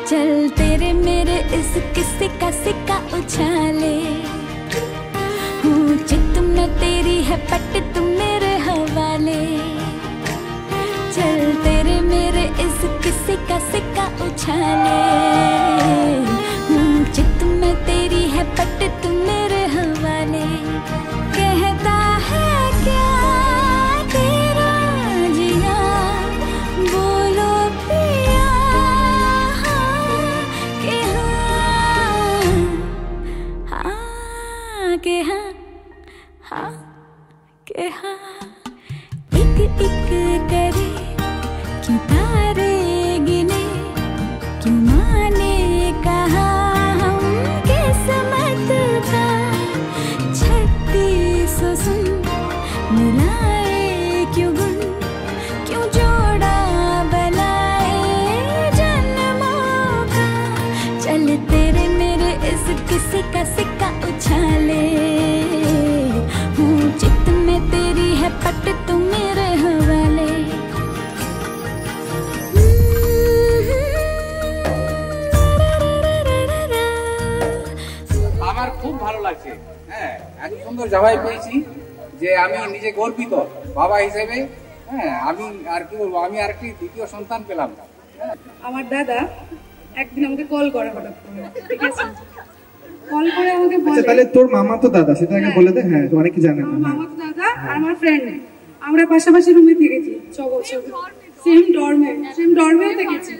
चल तेरे मेरे इस किस्से का सिक्का उछाले, हूँ चित में तेरी है पट तुम मेरे हवाले। चल तेरे मेरे इस किस्से का सिक्का उछाले, हूँ चित में तेरी है पट तुम मेरे हवाले। कहता है क्या तेरा जिया, बोलो पिया कि हाँ, हाँ कि हाँ, हाँ के हाँ। एक एक करे क्यों तारे गिने, क्यों माने कहा हम किस्मत का। 36 सुन मिलाए क्यों गुण, क्यों जोड़ा बनाए जन्मों का। चल तेरे मेरे इस किस्से का सिक्का उछाले, हूँ चित में तेरी है पट तुम मेरे हवाले। আমার খুব ভালো লাগছে। হ্যাঁ, এত সুন্দর জামাই পেয়েছি যে আমি নিজে গর্বিত বাবা হিসেবে। হ্যাঁ, আমি আর কি বলবো, আমি আর একটি দ্বিতীয় সন্তান পেলাম না। আমার দাদা একদিন আমাকে কল করে হঠাৎ করে, ঠিক আছে, কল করে আমাকে আচ্ছা বলে তাহলে তোর মামা তো দাদা, সেটা আগে বলে দে। হ্যাঁ অনেকে জানে না। মামা তো দাদা আর আমার ফ্রেন্ড, আমরা পাশাপাশি রুমে থেকেছি 6 বছর, সেম ডরমেও থেকেছি।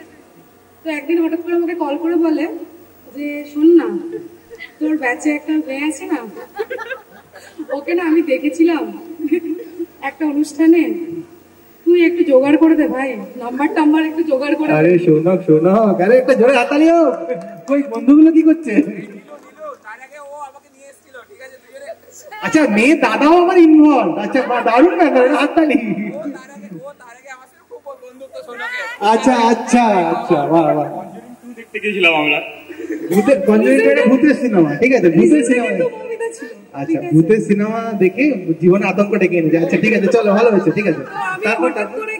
তো একদিন হঠাৎ করে আমাকে কল করে বলে যে শোন না, তোর ব্যাচে একটা মেয়ে আছে না, ওকে না আমি দেখেছিলাম একটা অনুষ্ঠানে, তুই একটু জোগাড় করে দে ভাই, নাম্বার একটু জোগাড় করে দে। আরে শোনো শোনো, আরে একটা জোরে হাতালি হোক। কই বন্ধুগুলো কি করছে? আচ্ছা মেয়ে দাদাও আমার ইনভলভ। আচ্ছা দারুণ ব্যাপার, হাততালি। আচ্ছা আচ্ছা আচ্ছা, বাহ বাহ। দেখতে গেছিলাম আমরা ভূতের সিনেমা, ঠিক আছে ভূতের সিনেমা। আচ্ছা ভূতের সিনেমা দেখে জীবনে আতঙ্ক ডেকে এনেছে। আচ্ছা ঠিক আছে, চলো ভালো হয়েছে, ঠিক আছে। তারপর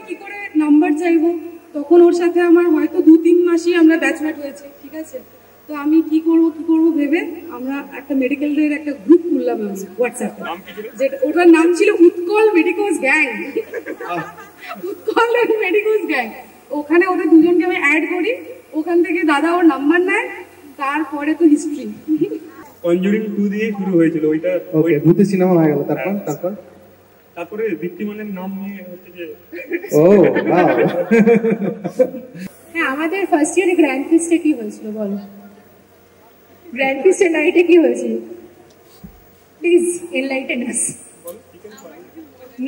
কি করে নাম্বার চাইবো, তখন ওর সাথে আমার হয়তো 2-3 মাসই আমরা ব্যাচমেট হয়েছে, ঠিক আছে। তো আমি কি করব ভেবে আমরা একটা মেডিকেল এর একটা গ্রুপ খুললাম হোয়াটসঅ্যাপে, যেটা ওটার নাম ছিল Utkal Medicos gang. Utkal Medicos gang, ওখানে ওদের দুজনকে আমি অ্যাড করি, ওখান থেকে দাদা ওর নাম্বার নেয়, তারপরে তো হিস্ট্রি। কনজুরিং 2 দিয়ে শুরু হয়েছিল ওইটা। ওকে ভূতের সিনেমা হয়ে গেল, তারপরে দীপ্তিমানের নাম নিয়ে হচ্ছে যে ও বাহ। হ্যাঁ আমাদের ফার্স্ট ইয়ারে গ্র্যান্ড ফিস্টে কি হয়েছিল বলো, গ্র্যান্ড ফিস্টের নাইটে কি হয়েছিল, প্লিজ এনলাইটেন আস।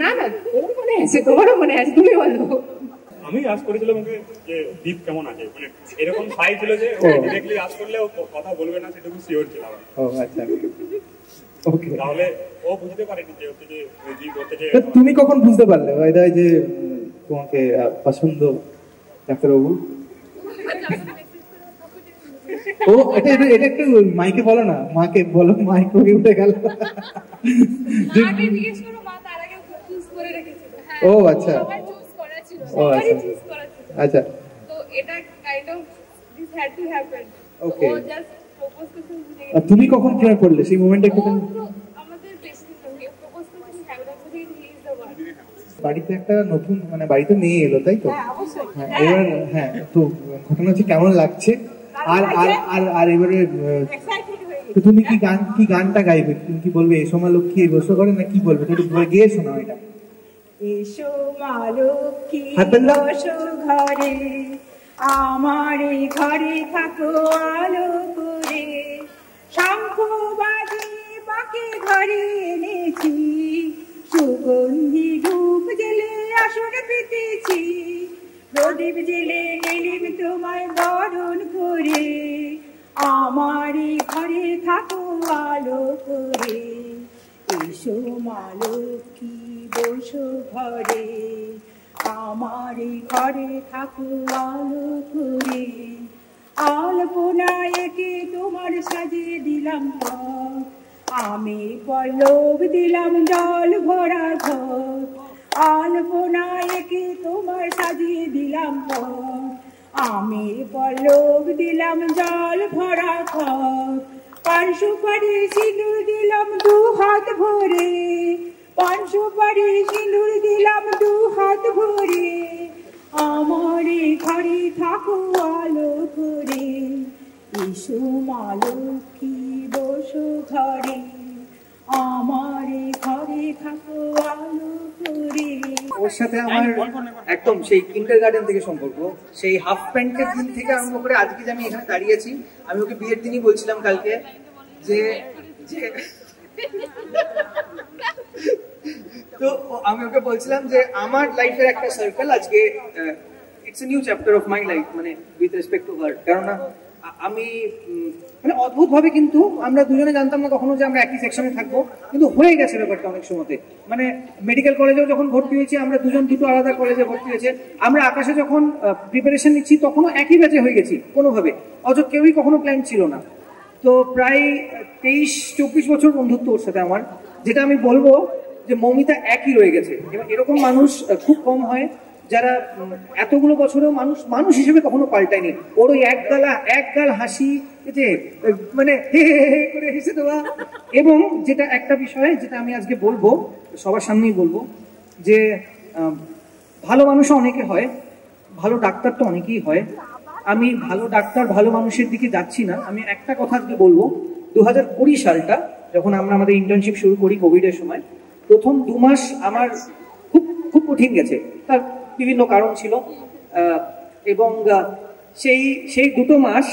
না ওর মনে আছে, তোমারও মনে আছে, তুমি বলো। আমি আজ করেছিলাম ওকে যে দীপ কেমন আছে, মানে এরকম সাই ছিল যে ডিরেক্টলি আজ করলে ও কথা বলবে না, সেটুকু শিওর ছিলাম। ও আচ্ছা ওকে, তাহলে ও বুঝতে পারেনি যে হচ্ছে যে দীপ হচ্ছে যে। তুমি কখন বুঝতে পারলে ভাইদাই যে তোমাকে পছন্দ ডাক্তারবাবু? ও এটা একটু মাইকে বলো না, মাকে বলো, মাইক উঠে গেল। ও আচ্ছা ও আচ্ছা আচ্ছা, তো এটা kind of this had to happen. Okay, ও জাস্ট প্রপোজ করতে বুঝে আর তুমি কখন প্রেয়ার করলে সেই মোমেন্টে একটু? আমাদের বেশি সঙ্গে প্রপোজ করতে হ্যাপেন করে রিলিজ দ্য ওয়ার্ড। বাড়িতে একটা নতুন মানে বাড়িতে মেয়ে এলো তাই তো? হ্যাঁ অবশ্যই। হ্যাঁ এবার হ্যাঁ, তো ঘটনা হচ্ছে কেমন লাগছে? আর আর আর আর এবারে তো তুমি কি গানটা গাইবে? তুমি কি বলবে এসো মা লক্ষ্মী এই বসো করে, না কি বলবে? একটু গিয়ে শোনাও এটা। এসো মা লক্ষ্মী বসো ঘরে, আমার ঘরে থাকো আলো করে, শঙ্খ বাজে পাকে ঘরে এনেছি, সুগন্ধি ধূপ জেলে আসর পেতেছি, প্রদীপ জেলে নিলিম তোমায় বরণ করে, আমার ঘরে থাকো আলো করে, এসো মা লক্ষ্মী বসো ঘরে, আমার ঘরে থাকো আলো করে, আলপনায় একে তোমার সাজিয়ে দিলাম ঘর, আমি পল্লব দিলাম জল ভরা ঘর, আলপনায় একে তোমার সাজিয়ে দিলাম ঘর, আমি পল্লব দিলাম জল ভরা ঘর, পান সুপারি সিঁদুর দিলাম 2 হাত ভরে, পান সুপারি সিঁদুর দিলাম 2 হাত ভরে, আমার ঘরে থাকো আলো করে, এসো মা লক্ষ্মী বসো ঘরে, আমার ঘরে থাকো আলো করে। ওর সাথে আমার একদম সেই কিন্ডারগার্টেন থেকে সম্পর্ক, সেই হাফ প্যান্টের দিন থেকে আরম্ভ করে আজকে যে আমি এখানে দাঁড়িয়েছি। আমি ওকে বিয়ের দিনই বলছিলাম কালকে যে তো আমি ওকে বলছিলাম যে আমার লাইফের একটা সার্কেল আজকে it's a new chapter of my life, মানে উইথ রেসপেক্ট টু হার। কেননা আমি মানে অদ্ভুত ভাবে কিন্তু আমরা দুজনে জানতাম না কখনো যে আমরা একই সেকশনে থাকবো, কিন্তু হয়ে গেছে ব্যাপারটা অনেক সময়তে। মানে মেডিকেল কলেজেও যখন ভর্তি হয়েছি আমরা দুটো আলাদা কলেজে ভর্তি হয়েছে, আমরা আকাশে যখন প্রিপারেশন নিচ্ছি তখনও একই ব্যাচে হয়ে গেছি কোনোভাবে, অথচ কেউই কখনো প্ল্যান ছিল না। তো প্রায় 23-24 বছর বন্ধুত্ব ওর সাথে আমার, যেটা আমি বলবো যে মৌমিতা একই রয়ে গেছে। এরকম মানুষ খুব কম হয় যারা এতগুলো বছরেও মানুষ হিসেবে কখনো পাল্টায়নি। ওর ওই এক গাল হাসি, যে মানে হে হে করে হেসে দেওয়া। এবং যেটা একটা বিষয় যেটা আমি আজকে বলবো, সবার সামনেই বলবো, যে ভালো মানুষও অনেকে হয়, ভালো ডাক্তার তো অনেকেই হয়। আমি ভালো ডাক্তার ভালো মানুষের দিকে যাচ্ছি না, আমি একটা কথা আজকে বলবো 2020 সালটা যখন আমরা আমাদের ইন্টার্নশিপ শুরু করি কোভিডের সময়, প্রথম 2 মাস আমার খুব খুব কঠিন গেছে। তার বিভিন্ন কারণ ছিল, এবং সেই 2 মাস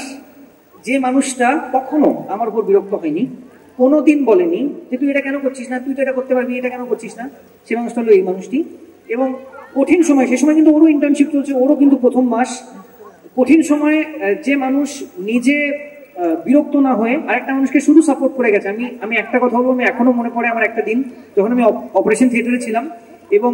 যে মানুষটা কখনো আমার উপর বিরক্ত হয়নি, কোনোদিন বলেনি যে তুই এটা কেন করছিস না, তুই তো এটা করতে পারবি, এটা কেন করছিস না, সে মানুষটা হলো এই মানুষটি। এবং কঠিন সময়, সে সময় কিন্তু ওরও ইন্টার্নশিপ চলছে, ওরও কিন্তু প্রথম মাস কঠিন সময়ে যে মানুষ নিজে বিরক্ত না হয়ে আরেকটা মানুষকে শুধু সাপোর্ট করে গেছে। আমি একটা কথা বলবো, আমি এখনো মনে পড়ে আমার একটা দিন যখন আমি অপারেশন থিয়েটারে ছিলাম, এবং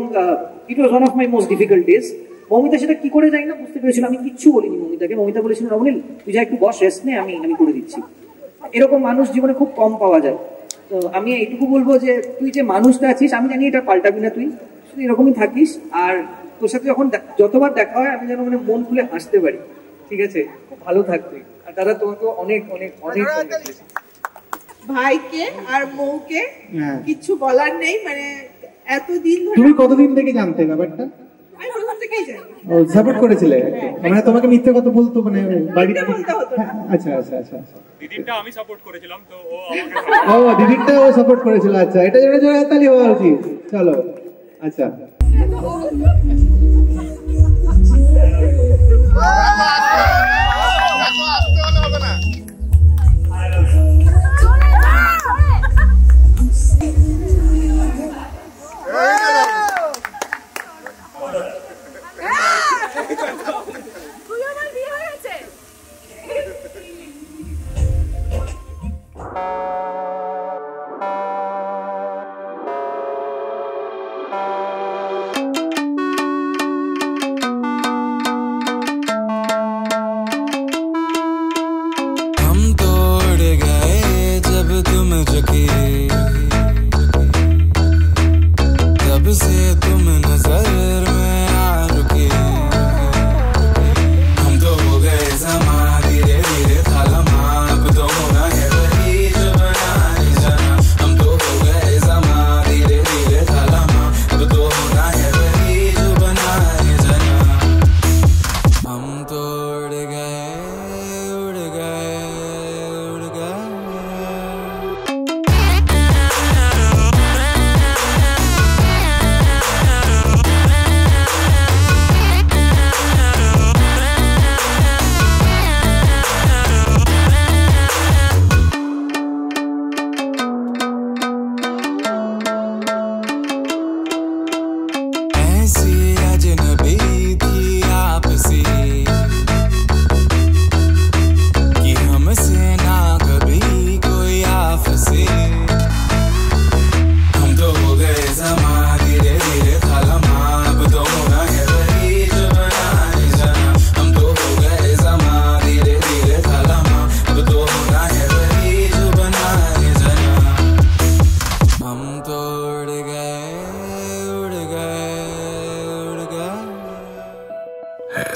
it was one of my most difficult days. Moumita সেটা কি করে যাই না বুঝতে পেরেছিল, আমি কিচ্ছু বলিনি মৌমিতাকে। মৌমিতা বলেছিল, রমনীল তুই যা একটু বস, রেস্ট নে, আমি করে দিচ্ছি। এরকম মানুষ জীবনে খুব কম পাওয়া যায়। তো আমি এইটুকু বলবো যে তুই যে মানুষটা আছিস, আমি জানি এটা পাল্টাবি না, তুই শুধু এরকমই থাকিস। আর তোর সাথে যখন যতবার দেখা হয় আমি যেন মানে মন খুলে হাসতে পারি, ঠিক আছে? খুব ভালো থাকবি। আর দাদা তোমাকে অনেক অনেক অনেক ভাইকে আর বউকে কিছু বলার নেই, মানে এতদিন ধরে। তুমি কতদিন থেকে জানতে ব্যাপারটা? আমি প্রথম থেকেই জানি। ও সাপোর্ট করেছিলে, মানে তোমাকে মিথ্যে কথা বলতো, মানে বাড়িতে বলতে হতো না। আচ্ছা আচ্ছা আচ্ছা আচ্ছা। দিদিরটা আমি সাপোর্ট করেছিলাম, তো ও আমাকে ও দিদিরটা ও সাপোর্ট করেছিল। আচ্ছা, এটা জোরে জোরে হাততালি হওয়া উচিত। চলো, আচ্ছা।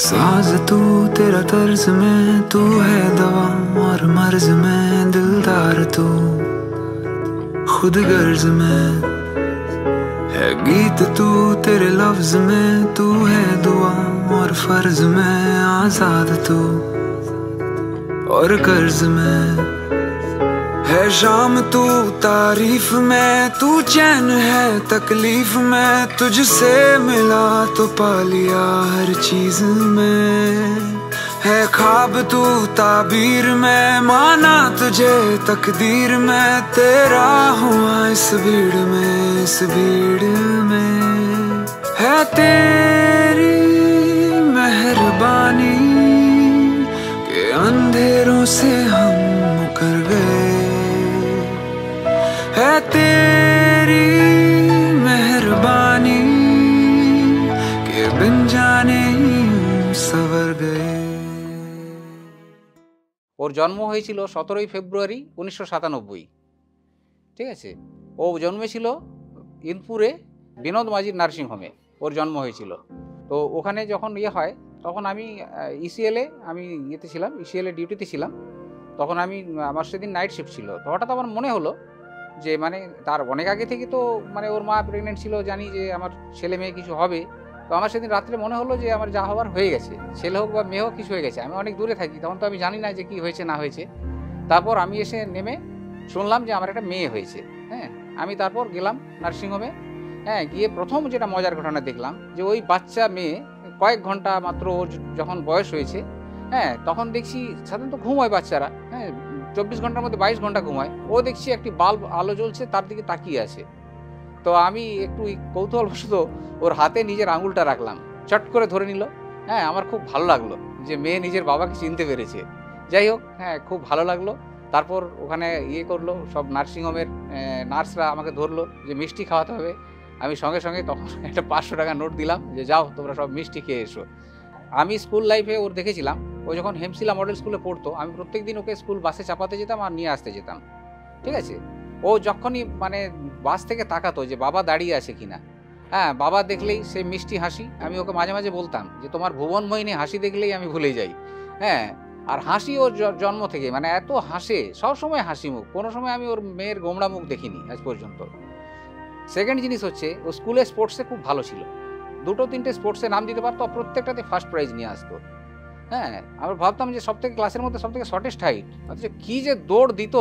साज तू तेरा तर्ज में, तू है दवा और मर्ज में, दिलदार तू खुद गर्ज में है गीत, तू तेरे लफ्ज में, तू है दुआ और फर्ज में, आजाद तू और कर्ज में है शाम तू तारीफ में, तू चैन है तकलीफ में, तुझसे मिला तो पा लिया हर चीज में, है ख्वाब तू ताबीर में, माना तुझे तकदीर में, तेरा हुआ इस भीड़ में, इस भीड़ में है तेरी मेहरबानी के अंधेरों से हम मुकर गए, है तेरी मेहरबानी के बिन जाने सवर गए। ওর জন্ম হয়েছিল 17 ফেব্রুয়ারি 1997। ঠিক আছে, ও জন্মেছিল ইনপুরে বিনোদ মাঝির নার্সিংহোমে ওর জন্ম হয়েছিল। তো ওখানে যখন হয় তখন আমি ইসিএলে আমি ছিলাম, ইসিএলে ডিউটিতে ছিলাম। তখন আমার সেদিন নাইট শিফট ছিল। তো হঠাৎ আমার মনে হলো যে মানে তার অনেক আগে থেকে তো মানে ওর মা প্রেগনেন্ট ছিল, জানি যে আমার ছেলে মেয়ে কিছু হবে। তো আমার সেদিন রাত্রে মনে হলো যে আমার যা হওয়ার হয়ে গেছে, ছেলে হোক বা মেয়ে হোক কিছু হয়ে গেছে। আমি অনেক দূরে থাকি, তখন তো আমি জানি না যে কি হয়েছে না হয়েছে। তারপর আমি এসে নেমে শুনলাম যে আমার একটা মেয়ে হয়েছে। হ্যাঁ, আমি তারপর গেলাম নার্সিংহোমে। হ্যাঁ, গিয়ে প্রথম যেটা মজার ঘটনা দেখলাম যে ওই বাচ্চা মেয়ে কয়েক ঘন্টা মাত্র ওর যখন বয়স হয়েছে, হ্যাঁ, তখন দেখছি সাধারণত ঘুমায় বাচ্চারা, হ্যাঁ, 24 ঘন্টার মধ্যে 22 ঘন্টা ঘুমায়। ও দেখছি একটি বাল্ব আলো জ্বলছে, তার দিকে তাকিয়ে আছে। তো আমি একটু কৌতূহলবশত ওর হাতে নিজের আঙুলটা রাখলাম, চট করে ধরে নিল। হ্যাঁ, আমার খুব ভালো লাগলো যে মেয়ে নিজের বাবাকে চিনতে পেরেছে। যাই হোক, হ্যাঁ, খুব ভালো লাগলো। তারপর ওখানে করলো, সব নার্সিংহোমের নার্সরা আমাকে ধরলো যে মিষ্টি খাওয়াতে হবে। আমি সঙ্গে সঙ্গে তখন একটা 500 টাকা নোট দিলাম যে যাও তোমরা সব মিষ্টি খেয়ে এসো। আমি স্কুল লাইফে ওর দেখেছিলাম, ও যখন হেমশিলা মডেল স্কুলে পড়তো, আমি প্রত্যেক দিন ওকে স্কুল বাসে চাপাতে যেতাম আর নিয়ে আসতে যেতাম। ঠিক আছে, ও যখনই মানে বাস থেকে তাকাতো যে বাবা দাঁড়িয়ে আছে কিনা, হ্যাঁ, বাবা দেখলেই সে মিষ্টি হাসি। আমি ওকে মাঝে মাঝে বলতাম যে তোমার ভুবনমোহিনী হাসি দেখলেই আমি ভুলে যাই। হ্যাঁ, আর হাসি ওর জন্ম থেকে, মানে এত হাসে, সবসময় হাসি মুখ, কোনো সময় আমি ওর মেয়ের গোমড়া মুখ দেখিনি আজ পর্যন্ত। সেকেন্ড জিনিস হচ্ছে, ও স্কুলে স্পোর্টসে খুব ভালো ছিল, 2-3টে স্পোর্টসে নাম দিতে পারতো, প্রত্যেকটাতে ফার্স্ট প্রাইজ নিয়ে আসতো। হ্যাঁ, আমরা ভাবতাম যে সব থেকে ক্লাসের মধ্যে সব থেকে শর্টেস্ট হাইট, অথচ কী যে দৌড় দিত,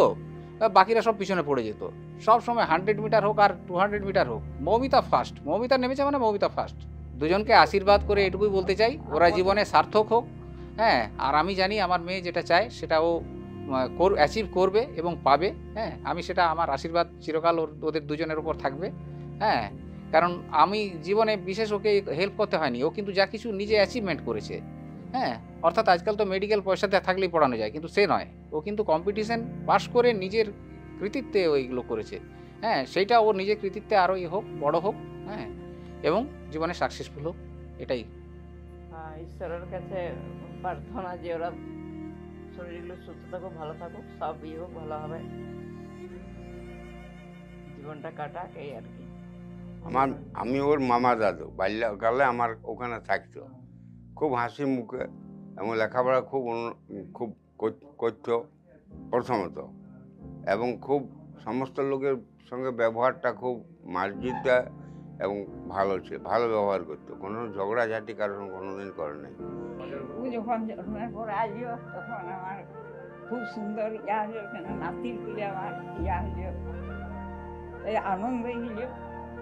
বাকিরা সব পিছনে পড়ে যেত। সব সময় 100 মিটার হোক আর 200 মিটার হোক, মৌমিতা ফার্স্ট, মৌমিতা নেমেছে মানে মৌমিতা ফার্স্ট। দুজনকে আশীর্বাদ করে এটুকুই বলতে চাই, ওরা জীবনে সার্থক হোক। হ্যাঁ, আর আমি জানি আমার মেয়ে যেটা চায় সেটা ও অ্যাচিভ করবে এবং পাবে। হ্যাঁ, আমি সেটা, আমার আশীর্বাদ চিরকাল ওদের দুজনের উপর থাকবে। হ্যাঁ, কারণ আমি জীবনে বিশেষ ওকে হেল্প করতে হয়নি, ও কিন্তু যা কিছু নিজে অ্যাচিভমেন্ট করেছে। হ্যাঁ, অর্থাৎ আজকাল তো মেডিকেল পয়সাতে থাকলেই পড়ানো যায়, কিন্তু সে নয়, ও কিন্তু কম্পিটিশন পাস করে নিজের কৃতিত্বে ওইগুলো করেছে। হ্যাঁ, সেইটা ও নিজের কৃতিত্বে আরও হোক, বড় হোক, হ্যাঁ, এবং জীবনে সাকসেসফুল হোক, এটাই। ঈশ্বরের কাছে প্রার্থনা যে ওরা শরীরগুলো সুস্থ থাকুক, ভালো থাকুক, সব হোক, ভালো হবে, জীবনটা কাটাক, এই আর কি। আমি ওর মামা দাদু, বাল্যকালে আমার ওখানে থাকতো, খুব হাসি মুখে এবং লেখাপড়া খুব করতো প্রথমত, এবং খুব সমস্ত লোকের সঙ্গে ব্যবহারটা খুব মার্জিত এবং ভালো ছিল, ভালো ব্যবহার করতো, কোনো ঝগড়াঝাটি কারণ কোনোদিন করে নাই। ও যখন জন্মের পর আসলো তখন আমার খুব সুন্দর হলো, কেন নাতির করে আমার হলো, এই আনন্দই হলো।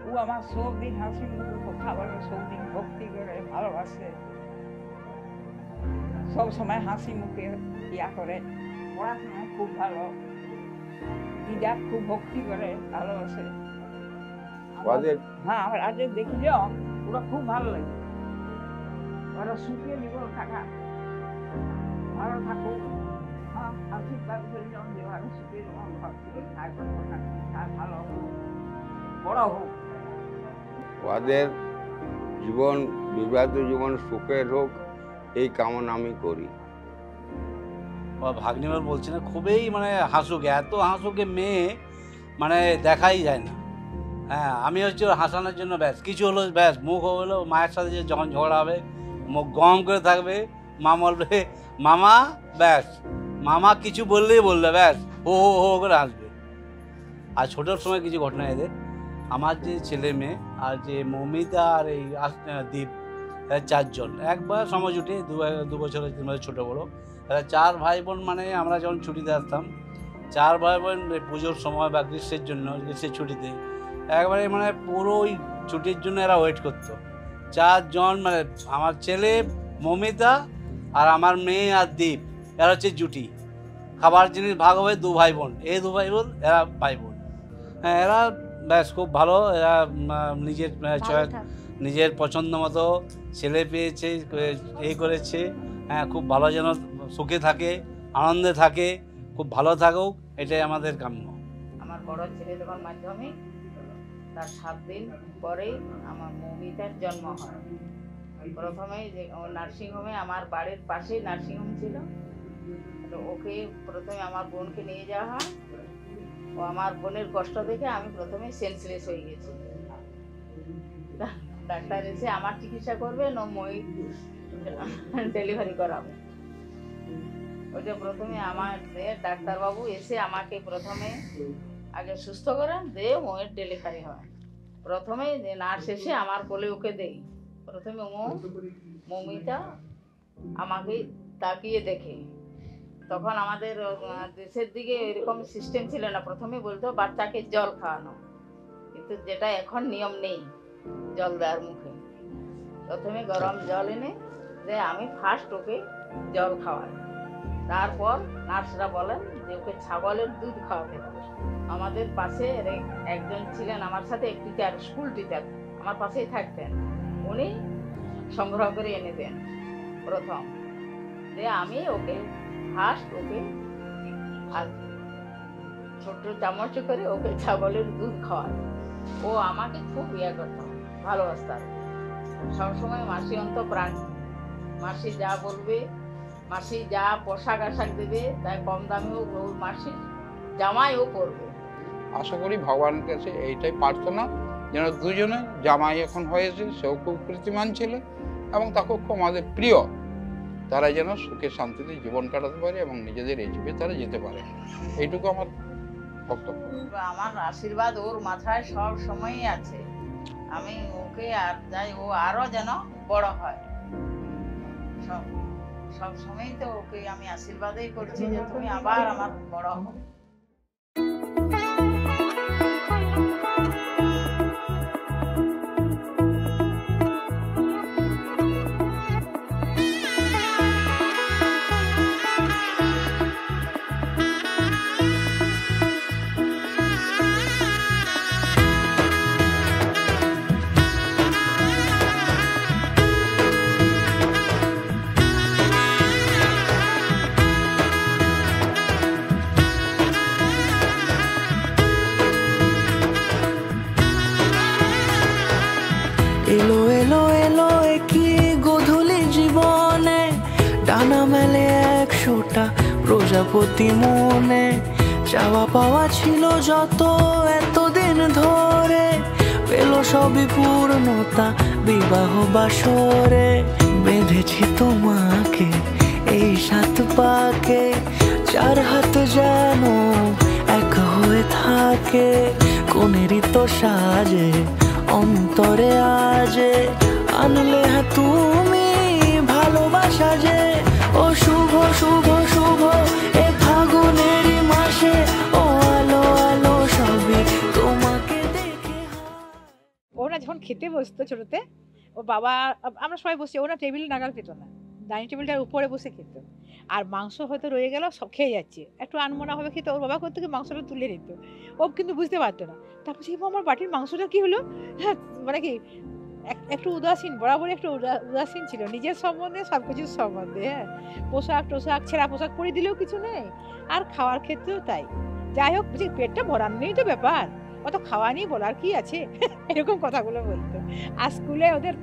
ও আমার সবদিন হাসি মুখে কথা বলে, সবদিন ভক্তি করে, ভালোবাসে, সব সময় হাসি মুখে করে, পড়াশোনা খুব ভালো, দিদা খুব ভক্তি করে, ভালোবাসে। হ্যাঁ, আমার আজ দেখিল ওরা খুব ভালো লাগে, ওরা সুখে জীবন থাকা, ভালো থাকুক, হ্যাঁ, আশীর্বাদ করলাম যে ভালো সুখে জীবন ভালো হোক, বড় হোক, ওদের জীবন, বিবাহিত জীবন সুখের হোক, এই কামনা আমি করি। ভাগ্নিবার বলছি না, খুবই মানে হাসুকে, এত হাসুকে মেয়ে মানে দেখাই যায় না। হ্যাঁ, আমি হচ্ছে হাসানোর জন্য ব্যাস, কিছু হলো ব্যাস, মুখ হলো মায়ের সাথে যে যখন ঝগড়া হবে মুখ গম করে থাকবে, মা বলবে মামা, ব্যাস, মামা কিছু বললেই বললে ব্যাস হো হো হো করে হাসবে। আর ছোটোর সময় কিছু ঘটনা এদের, আমার যে ছেলে মেয়ে আর যে মৌমিতা আর এই দীপ, এরা 4 জন একবার সময় জুটে, 2 বছর 3 বছর ছোটো বড়ো, এরা 4 ভাই বোন। মানে আমরা যখন ছুটিতে আসতাম 4 ভাই বোন, পুজোর সময় বা গ্রীষ্মের জন্য, গ্রীষ্মের ছুটিতে একবারে মানে পুরো ওই ছুটির জন্য এরা ওয়েট করতো। 4 জন, মানে আমার ছেলে, মৌমিতা আর আমার মেয়ে আর দীপ, এরা হচ্ছে জুটি। খাবার জিনিস ভাগ হবে 2 ভাই বোন, এই 2 ভাই বোন, এরা ভাই বোন। হ্যাঁ, এরা ব্যাস খুব ভালো, এরা নিজের নিজের পছন্দ মতো ছেলে পেয়েছে, এই করেছে। হ্যাঁ, খুব ভালো যেন সুখে থাকে, আনন্দে থাকে, খুব ভালো থাকুক, এটাই আমাদের কাম্য। আমার বড় ছেলে যখন মাধ্যমিক, তার 7 দিন পরেই আমার মৌমিতার জন্ম হয়। প্রথমেই যে নার্সিংহোমে, আমার বাড়ির পাশেই নার্সিংহোম ছিল, তো ওকে প্রথমে আমার বোনকে নিয়ে যাওয়া হয়। ও আমার বোনের কষ্ট দেখে আমি প্রথমে সেন্সলেস হয়ে গেছি। ডাক্তার এসে আমার চিকিৎসা করবে না মই ডেলিভারি করাবে, ওইটা প্রথমে আমার ডাক্তারবাবু এসে আমাকে প্রথমে আগে সুস্থ করেন, দিয়ে ময়ের ডেলিভারি হয়। প্রথমে নার্স এসে আমার কোলে ওকে দেই, প্রথমে মৌমিতা আমাকে তাকিয়ে দেখে, তখন আমাদের দেশের দিকে এরকম সিস্টেম ছিল না, প্রথমে বলতো বাচ্চাকে জল খাওয়ানো, কিন্তু যেটা এখন নিয়ম নেই জল দেওয়ার মুখে। প্রথমে গরম জল এনে যে আমি ফার্স্ট ওকে জল খাওয়াই, তারপর নার্সরা বলেন যে ওকে ছাগলের দুধ খাওয়াতে হবে। আমাদের পাশে একজন ছিলেন আমার সাথে, এক টিচার, স্কুল টিচার, আমার পাশেই থাকতেন, উনি সংগ্রহ করে এনে দেন প্রথম, যে আমি ওকে ফার্স্ট ওকে ছোট্ট চামচ করে ওকে ছাগলের দুধ খাওয়াই। ও আমাকে খুব ইয়ে করতো, ভালোবাসতাম সবসময়। মাসি অন্তঃপ্রাণ, মাসি যা বলবে, মাসি যা পোশাক আশাক দেবে তাই কম দামেও মাসির জামাইও পরবে। আশা করি ভগবানের কাছে এইটাই প্রার্থনা যেন দুজনে, জামাই এখন হয়েছে সেও খুব কীর্তিমান ছিল এবং তাকেও খুব আমাদের প্রিয়, তারা যেন সুখে শান্তিতে জীবন কাটাতে পারে এবং নিজেদের এই যুগে তারা যেতে পারে, এইটুকু আমার বক্তব্য। আমার আশীর্বাদ ওর মাথায় সব সময়ই আছে, আমি ওকে আর যাই ও আরো যেন বড় হয়, সব সময় তো ওকে আমি আশীর্বাদই করছি যে তুমি আবার আমার বড় হও। এলো এলো এলো কি গোধূলি জীবনে, ডানা মেলে 100টা প্রজাপতি মনে। চাওয়া পাওয়া ছিল যত এতদিন ধরে, পেল সবই পূর্ণতা বিবাহ বাসরে। বেঁধেছি তোমাকে এই 7 পাকে, 4 হাত যেন এক হয়ে থাকে। কোনেরই তো সাজে অন্তরে আজে, আনলে হ্যাঁ তুমি ভালোবাসা যে। ও শুভ শুভ শুভ এ ফাগুনেরই মাসে, ও আলো আলো সবই তোমাকে দেখে। ওরা যখন খেতে বসতো ছোটতে, ও বাবা, আমরা সবাই বসে, ওরা টেবিল নাগাল পেত না, ডাইনিং টেবিলটার উপরে বসে খেত। আর মাংস হয়তো রয়ে গেল, সব খেয়ে যাচ্ছে, একটু আনমনা হবে খেতে, ওর বাবা করতে কি মাংসটা তুলে নিত, ও কিন্তু বুঝতে পারতো না। তারপর সেই আমার বাটির মাংসটা কি হলো, হ্যাঁ মানে কি একটু উদাসীন, বরাবরই একটু উদাসীন ছিল নিজের সম্বন্ধে, সব কিছুর সম্বন্ধে। হ্যাঁ, পোশাক টোশাক, ছেঁড়া পোশাক পরে দিলেও কিছু নেই, আর খাওয়ার ক্ষেত্রেও তাই। যাই হোক, পেটটা ভরার নেই তো ব্যাপার, অত খাওয়া নিয়ে বলার কি আছে, এরকম কথাগুলো বলতো। আর স্কুলে ওদের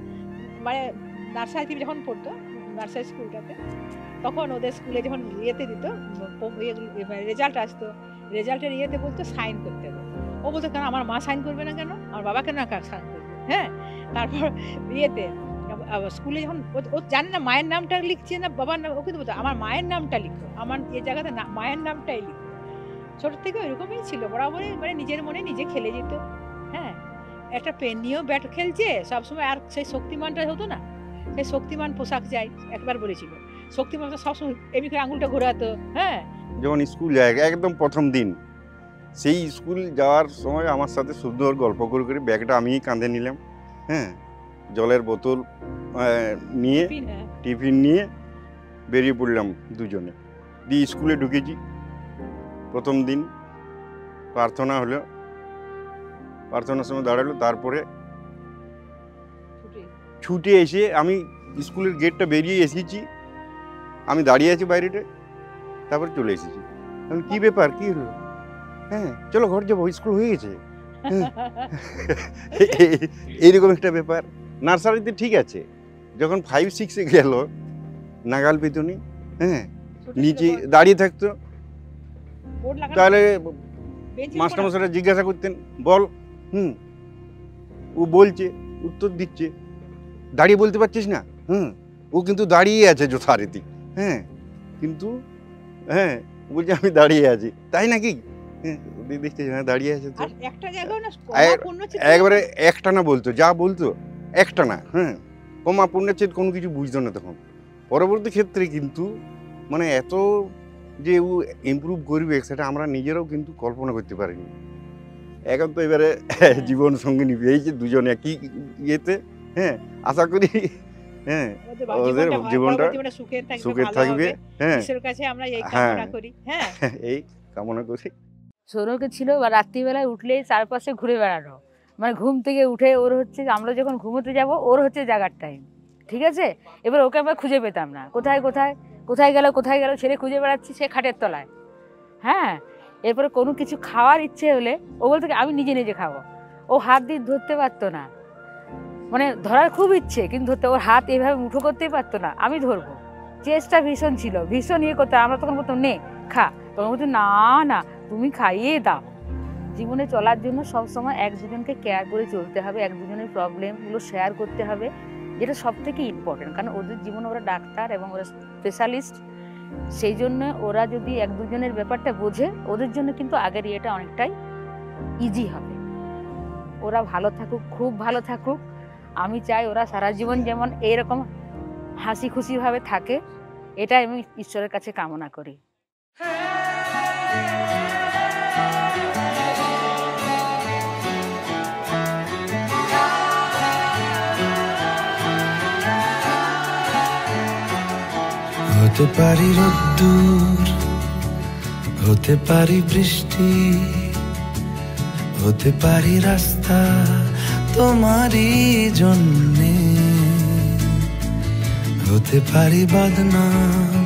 মানে নার্সারিতে যখন পড়তো, নার্সারি স্কুলটাতে, তখন ওদের স্কুলে যখন ইয়েতে দিত, রেজাল্ট আসতো, রেজাল্টের ইয়েতে বলতো সাইন করতে হবে। ও বলতো কেন আমার মা সাইন করবে না, কেন আমার বাবা কেন সাইন করবে। হ্যাঁ, তারপর ইয়েতে স্কুলে যখন ও জানে না মায়ের নামটা লিখছে না বাবার নাম, ও কিন্তু বলতো আমার মায়ের নামটা লিখো, আমার এই জায়গাতে মায়ের নামটাই লিখো। ছোট থেকে ওইরকমই ছিল, বরাবরই মানে নিজের মনে নিজে খেলে যেত। হ্যাঁ, একটা পেন নিয়েও ব্যাট খেলছে সবসময়। আর সেই শক্তিমানটা হতো না, সেই শক্তিমান পোশাক যায়, একবার বলেছিল শক্তিমান সবসময় এমনি করে আঙুলটা ঘোরাতো। হ্যাঁ, যখন স্কুল যায় একদম প্রথম দিন, সেই স্কুল যাওয়ার সময় আমার সাথে সুন্দর গল্প করে করে ব্যাগটা আমিই কাঁধে নিলাম। হ্যাঁ, জলের বোতল নিয়ে, টিফিন নিয়ে বেরিয়ে পড়লাম দুজনে, দিয়ে স্কুলে ঢুকেছি। প্রথম দিন প্রার্থনা হলো, প্রার্থনার সময় দাঁড়ালো, তারপরে ছুটে এসে আমি স্কুলের গেটটা বেরিয়ে এসেছি, আমি দাঁড়িয়ে আছি বাইরেতে, তারপর চলে এসেছি। এখন কি ব্যাপার, কি হলো, হ্যাঁ চলো ঘর যাবো, স্কুল হয়ে গেছে, এইরকম একটা ব্যাপার। নার্সারিতে ঠিক আছে, যখন 5-6-এ গেল নাগাল পেতনি। হ্যাঁ, নিচে দাঁড়িয়ে থাকতো, তাহলে মাস্টারমশাইরা জিজ্ঞাসা করতেন বল, ও বলছে, উত্তর দিচ্ছে, দাঁড়িয়ে বলতে পারছিস না। ও কিন্তু দাঁড়িয়ে আছে যথারীতি। হ্যাঁ, কিন্তু হ্যাঁ বলছে আমি দাঁড়িয়ে আছি, তাই নাকি? দেখতে দাঁড়িয়ে আছে তো একবারে একটানা বলতো, যা বলতো একটানা। হ্যাঁ, কমা পূর্ণচ্ছেদ কোনো কিছু বুঝতো না তখন। পরবর্তী ক্ষেত্রে কিন্তু মানে এত যে ও ইমপ্রুভ করবে সেটা আমরা নিজেরাও কিন্তু কল্পনা করতে পারিনি। এখন তো এবারে জীবন সঙ্গিনী পেয়েছে দুজন একই ইয়েতে। হ্যাঁ, আশা করি হ্যাঁ ওদের জীবনটা সুখে থাকবে। হ্যাঁ, এই কামনা করি। সৌরভকে ছিল বা রাত্রিবেলায় উঠলেই চারপাশে ঘুরে বেড়ানো, মানে ঘুম থেকে উঠে ওর হচ্ছে আমরা যখন ঘুমোতে যাব ওর হচ্ছে জাগার টাইম, ঠিক আছে। এবার ওকে আমরা খুঁজে পেতাম না, কোথায় কোথায় কোথায় গেল ছেলে খুঁজে বেড়াচ্ছি সে খাটের তলায়। হ্যাঁ, এরপরে কোনো কিছু খাওয়ার ইচ্ছে হলে ও বলতে আমি নিজে নিজে খাবো। ও হাত দিয়ে ধরতে পারতো না, মানে ধরার খুব ইচ্ছে কিন্তু ধরতে ওর হাত এভাবে মুঠো করতেই পারতো না, আমি ধরবো। চেষ্টা ভীষণ ছিল, ভীষণ ইয়ে করতে। আমরা তখন বলতাম নে খা, তখন বলতো না না তুমি খাইয়ে দাও। জীবনে চলার জন্য সবসময় এক দুজনকে কেয়ার করে চলতে হবে, এক দুজনের প্রবলেমগুলো শেয়ার করতে হবে, যেটা সব থেকে ইম্পর্টেন্ট। কারণ ওদের জীবনে ওরা ডাক্তার এবং ওরা স্পেশালিস্ট, সেই জন্য ওরা যদি এক দুজনের ব্যাপারটা বোঝে ওদের জন্য কিন্তু আগের ইয়েটা অনেকটাই ইজি হবে। ওরা ভালো থাকুক, খুব ভালো থাকুক। আমি চাই ওরা সারা জীবন যেমন এইরকম হাসি খুশিভাবে থাকে, এটাই আমি ঈশ্বরের কাছে কামনা করি। হতে পারি রোদ্দুর, হতে পারি বৃষ্টি, হতে পারি রাস্তা তোমারই জন্যে, হতে পারি বদনাম,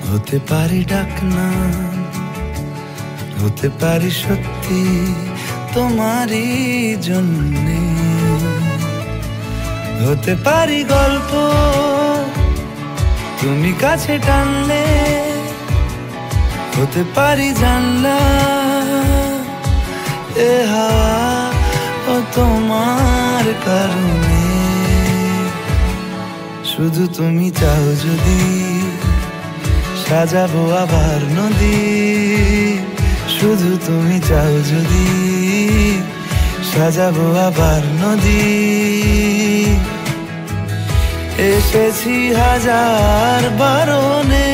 হতে পারি ডাকনাম, হতে পারি সত্যি তোমারই জন্যে, হতে পারি গল্প তুমি কাছে টানলে, হতে পারি জানলা এ হাওয়া ও তোমার কারণে। শুধু তুমি চাও যদি সাজাবো আবার নদী, শুধু তুমি চাও যদি সাজাবো আবার নদী। এসেছি হাজার বারণে